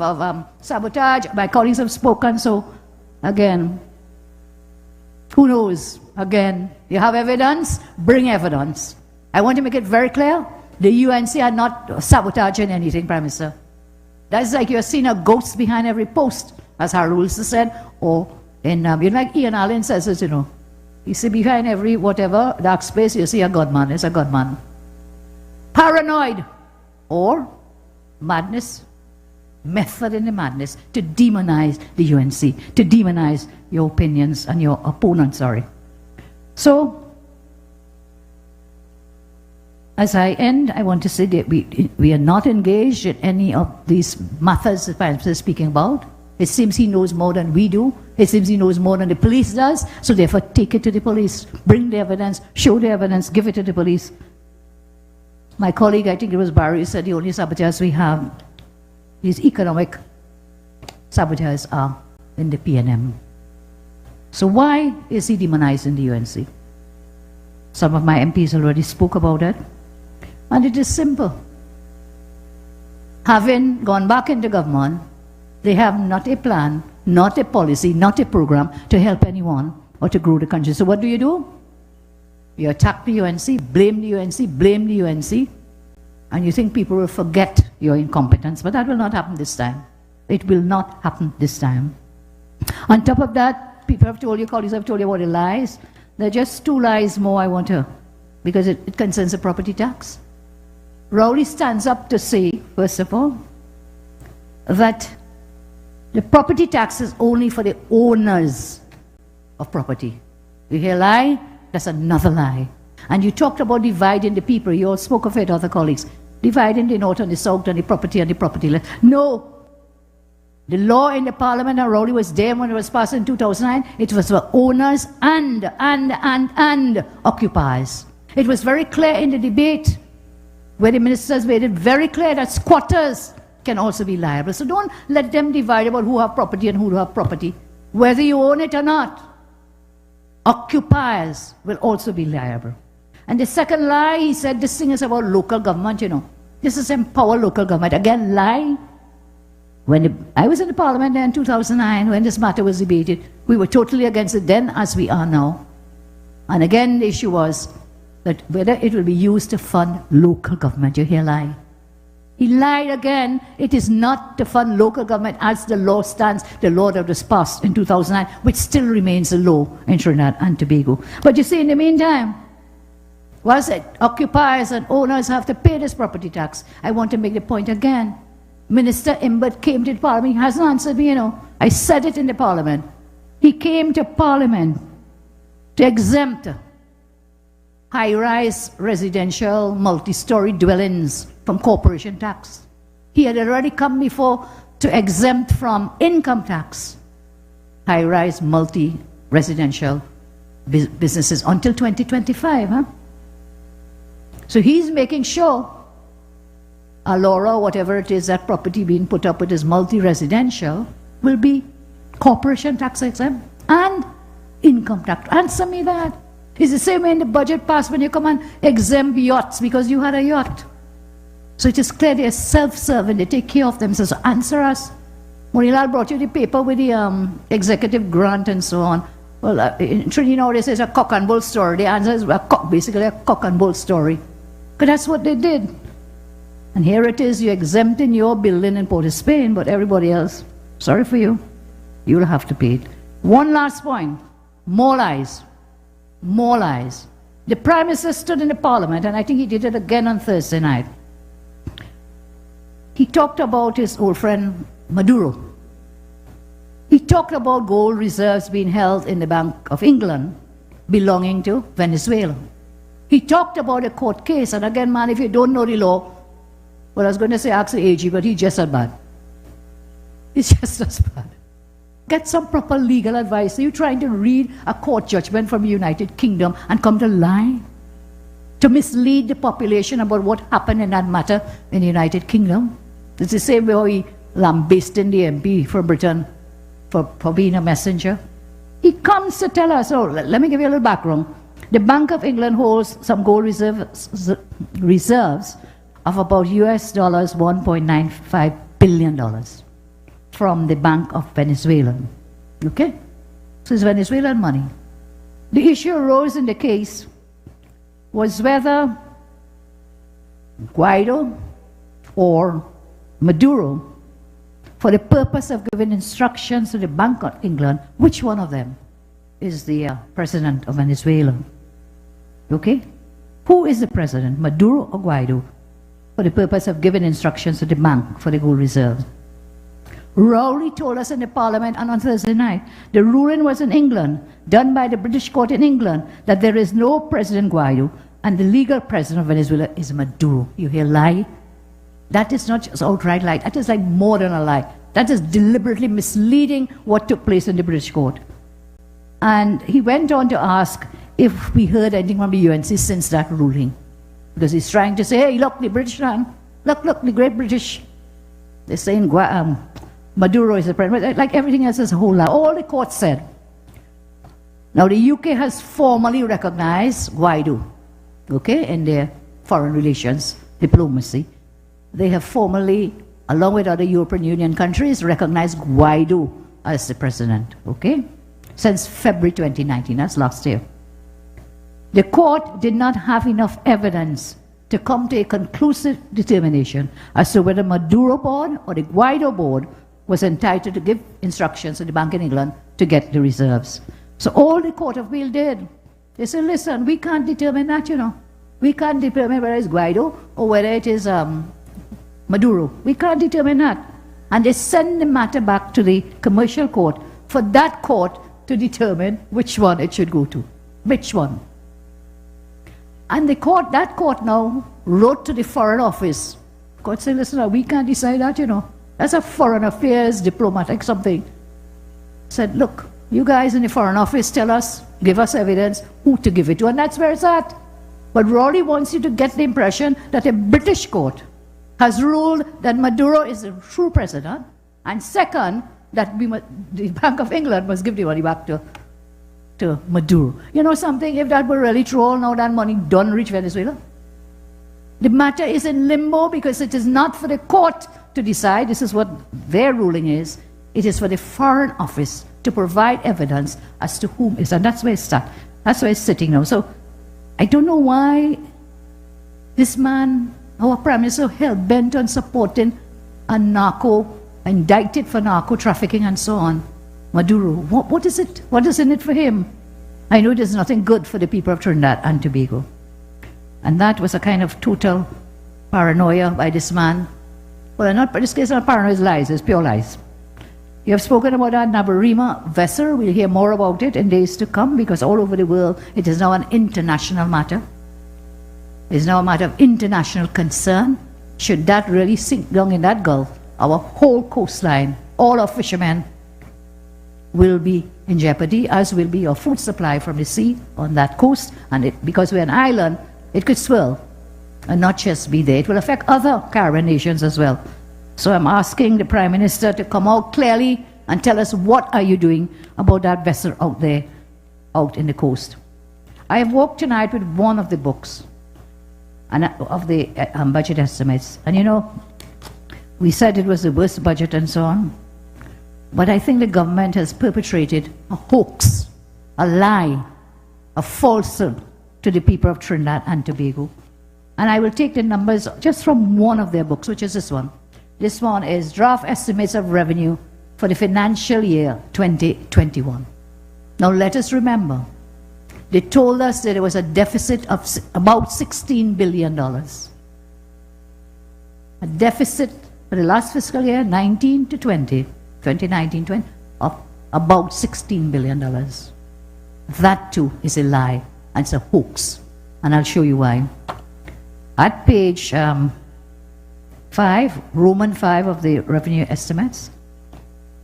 sabotage, my colleagues have spoken. So again, who knows? Again, you have evidence, bring evidence. I want to make it very clear, the UNC are not sabotaging anything, Prime Minister. That's like you're seeing a ghost behind every post, as Harold Wilson said, or in, you know, like I.A.N says it, you know. You see behind every whatever dark space, you see a godman. It's a godman. Paranoid, or madness, method in the madness, to demonize the UNC, to demonize your opinions and your opponents, sorry. So, as I end, I want to say that we are not engaged in any of these methods that Prime Minister is speaking about. It seems he knows more than we do. It seems he knows more than the police does. So therefore, take it to the police. Bring the evidence, show the evidence, give it to the police. My colleague, I think it was Barry, said the only sabotage we have is economic sabotage are in the PNM. So why is he demonizing the UNC? Some of my MPs already spoke about it. And it is simple. Having gone back into government, they have not a plan, not a policy, not a program to help anyone or to grow the country. So what do? You attack the UNC, blame the UNC, blame the UNC, and you think people will forget your incompetence, but that will not happen this time. It will not happen this time. On top of that, people have told you, colleagues have told you about the lies. There are just 2 lies more I want to, because it concerns the property tax. Rowley stands up to say, first of all, that the property tax is only for the owners of property. You hear lie? That's another lie. And you talked about dividing the people. You all spoke of it, other colleagues. Dividing the north and the south and the property land. No. The law in the parliament, and Rowley was there when it was passed in 2009, it was for owners and occupiers. It was very clear in the debate where the ministers made it very clear that squatters can also be liable. So don't let them divide about who have property and who don't have property. Whether you own it or not, occupiers will also be liable. And the second lie, he said, this thing is about local government, you know. This is empower local government. Again, lie. I was in the parliament in 2009 when this matter was debated. We were totally against it then as we are now. And again, the issue was that whether it will be used to fund local government. You hear lie? He lied again. It is not to fund local government as the law stands, the law that was passed in 2009, which still remains a law in Trinidad and Tobago. But you see, in the meantime, was it occupiers and owners have to pay this property tax? I want to make the point again. Minister Imbert came to the parliament. He hasn't answered me, you know. I said it in the parliament. He came to parliament to exempt high-rise residential multi-story dwellings from corporation tax. He had already come before to exempt from income tax high-rise multi-residential businesses until 2025. Huh? So he's making sure Alora, whatever it is, that property being put up with is multi-residential, will be corporation tax exempt and income tax. Answer me that. It's the same way in the budget passed when you come and exempt yachts because you had a yacht. So it is clear they're self-serving, they take care of themselves. So answer us. Monilal brought you the paper with the executive grant and so on. Well, in Trinidad nowadays it's a cock and bull story. The answer is basically a cock and bull story. Because that's what they did. And here it is, you're exempting your building in Port of Spain, but everybody else, sorry for you, you'll have to pay it. One last point, more lies. More lies. The Prime Minister stood in the Parliament, and I think he did it again on Thursday night. He talked about his old friend Maduro. He talked about gold reserves being held in the Bank of England belonging to Venezuela. He talked about a court case, and again, man, if you don't know the law, well, I was going to say ask the AG, but he's just as bad. He's just as bad. Get some proper legal advice. Are you trying to read a court judgment from the United Kingdom and come to lie? To mislead the population about what happened in that matter in the United Kingdom? It's the same way he lambasted the MP from Britain for being a messenger. He comes to tell us, let me give you a little background. The Bank of England holds some gold reserves of about US dollars $1.95 billion from the Bank of Venezuela. Okay? So it's Venezuelan money. The issue arose in the case was whether Guaido or Maduro, for the purpose of giving instructions to the Bank of England, which one of them is the president of Venezuela? Okay? Who is the president, Maduro or Guaido, for the purpose of giving instructions to the bank for the gold reserve? Rowley told us in the Parliament and on Thursday night, the ruling was in England, done by the British court in England, that there is no President Guaido and the legal president of Venezuela is Maduro. You hear lie? That is not just outright lie. That is like more than a lie. That is deliberately misleading what took place in the British court. And he went on to ask if we heard anything from the UNC since that ruling. Because he's trying to say, hey, look, the British man, look, the great British. They're saying Maduro is the president. Like everything else is a whole lie. All the court said. Now the UK has formally recognized Guaido, okay, in their foreign relations diplomacy. They have formally, along with other European Union countries, recognized Guaido as the president, okay? Since February 2019, that's last year. The court did not have enough evidence to come to a conclusive determination as to whether Maduro board or the Guaido board was entitled to give instructions to the Bank in England to get the reserves. So all the Court of Appeal did, they said, listen, we can't determine that, you know. We can't determine whether it's Guaido or whether it is Maduro. We can't determine that. And they send the matter back to the commercial court for that court to determine which one it should go to. Which one? And the court, that court now wrote to the Foreign Office. The court said, listen, we can't decide that, you know. That's a foreign affairs, diplomatic something. Said, look, you guys in the Foreign Office tell us, give us evidence who to give it to. And that's where it's at. But Rowley wants you to get the impression that a British court has ruled that Maduro is the true president, and second, that the Bank of England must give the money back to Maduro. You know something, if that were really true, all now that money don't reach Venezuela. The matter is in limbo because it is not for the court to decide. This is what their ruling is. It is for the Foreign Office to provide evidence as to whom is, and that's where it's stuck. That's where it's sitting now. So I don't know why this man, our Prime Minister, hell-bent on supporting a indicted for narco trafficking and so on, Maduro. What is it? What is in it for him? I know there's nothing good for the people of Trinidad and Tobago. And that was a kind of total paranoia by this man. Well, not, but this case, not paranoia, it's lies, it's pure lies. You have spoken about that Nabarima vessel. We'll hear more about it in days to come, because all over the world it is now an international matter. It's now a matter of international concern. Should that really sink down in that Gulf, our whole coastline, all our fishermen will be in jeopardy, as will be our food supply from the sea on that coast. And because we're an island, it could swell and not just be there. It will affect other Caribbean nations as well. So I'm asking the Prime Minister to come out clearly and tell us what are you doing about that vessel out there, out in the coast. I have walked tonight with one of the books and of the budget estimates. And you know, we said it was the worst budget and so on. But I think the government has perpetrated a hoax, a lie, a falsehood to the people of Trinidad and Tobago. And I will take the numbers just from one of their books, which is this one. This one is Draft Estimates of Revenue for the Financial Year 2021. Now let us remember, they told us that there was a deficit of about $16 billion. A deficit for the last fiscal year, 19 to 20, 2019-20, of about $16 billion. That too is a lie, and it's a hoax. And I'll show you why. At page 5, Roman 5 of the revenue estimates,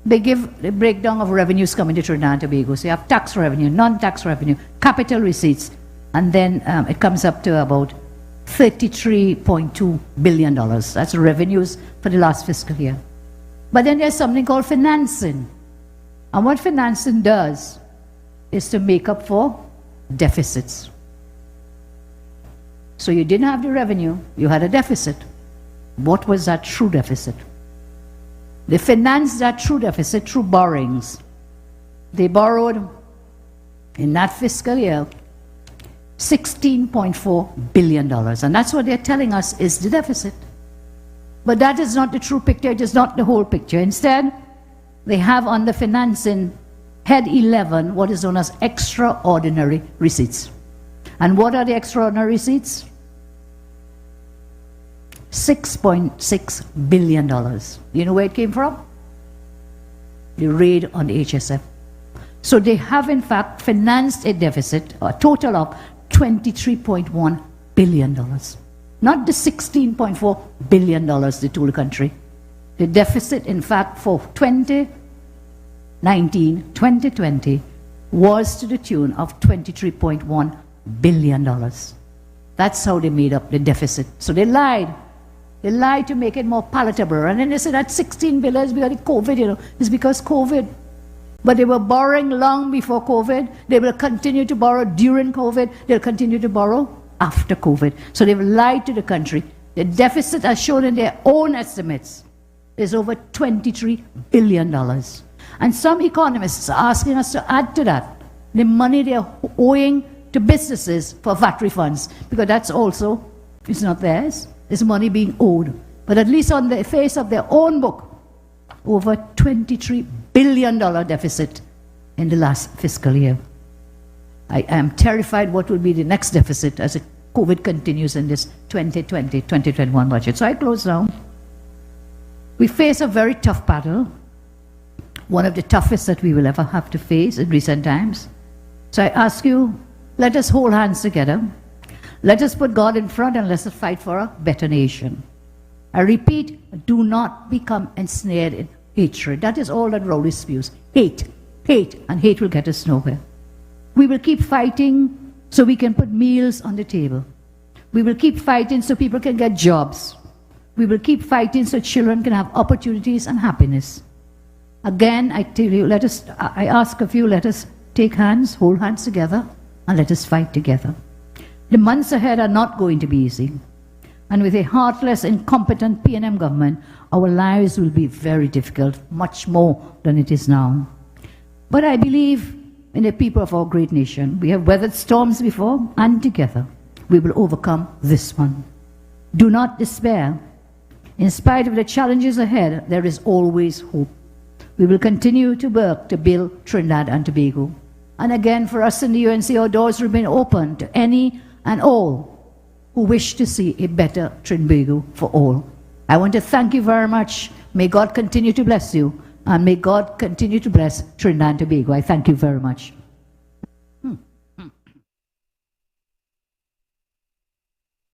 they give the breakdown of revenues coming to Trinidad and Tobago. So you have tax revenue, non-tax revenue, capital receipts, and then it comes up to about $33.2 billion. That's revenues for the last fiscal year. But then there's something called financing. And what financing does is to make up for deficits. So you didn't have the revenue, you had a deficit. What was that true deficit? They financed that true deficit through borrowings. They borrowed in that fiscal year $16.4 billion. And that's what they're telling us is the deficit. But that is not the true picture, it is not the whole picture. Instead, they have on the financing head 11 what is known as extraordinary receipts. And what are the extraordinary receipts? $6.6 billion. You know where it came from? The raid on the HSF. So they have in fact financed a deficit, a total of $23.1 billion. Not the $16.4 billion they told the country. The deficit in fact for 2019-2020 was to the tune of $23.1 billion. That's how they made up the deficit. So they lied. They lied to make it more palatable. And then they said that $16 billion is because of COVID, you know. It's because COVID. But they were borrowing long before COVID. They will continue to borrow during COVID. They'll continue to borrow after COVID. So they've lied to the country. The deficit, as shown in their own estimates, is over $23 billion. And some economists are asking us to add to that the money they're owing to businesses for VAT refunds, because that's also, it's not theirs. It's money being owed. But at least on the face of their own book, over $23 billion deficit in the last fiscal year. I am terrified what will be the next deficit as COVID continues in this 2020-2021 budget. So I close now. We face a very tough battle, one of the toughest that we will ever have to face in recent times. So I ask you, let us hold hands together. Let us put God in front and let us fight for a better nation. I repeat, do not become ensnared in hatred. That is all that Rowley spews. Hate, hate, and hate will get us nowhere. We will keep fighting so we can put meals on the table. We will keep fighting so people can get jobs. We will keep fighting so children can have opportunities and happiness. Again, I tell you, I ask of you, let us take hands, hold hands together, and let us fight together. The months ahead are not going to be easy. And with a heartless, incompetent PNM government, our lives will be very difficult, much more than it is now. But I believe in the people of our great nation. We have weathered storms before, and together we will overcome this one. Do not despair. In spite of the challenges ahead, there is always hope. We will continue to work to build Trinidad and Tobago. And again, for us in the UNC, our doors remain open to any and all who wish to see a better Trinbago for all. I want to thank you very much. May God continue to bless you, and may God continue to bless Trinidad and Tobago. I thank you very much.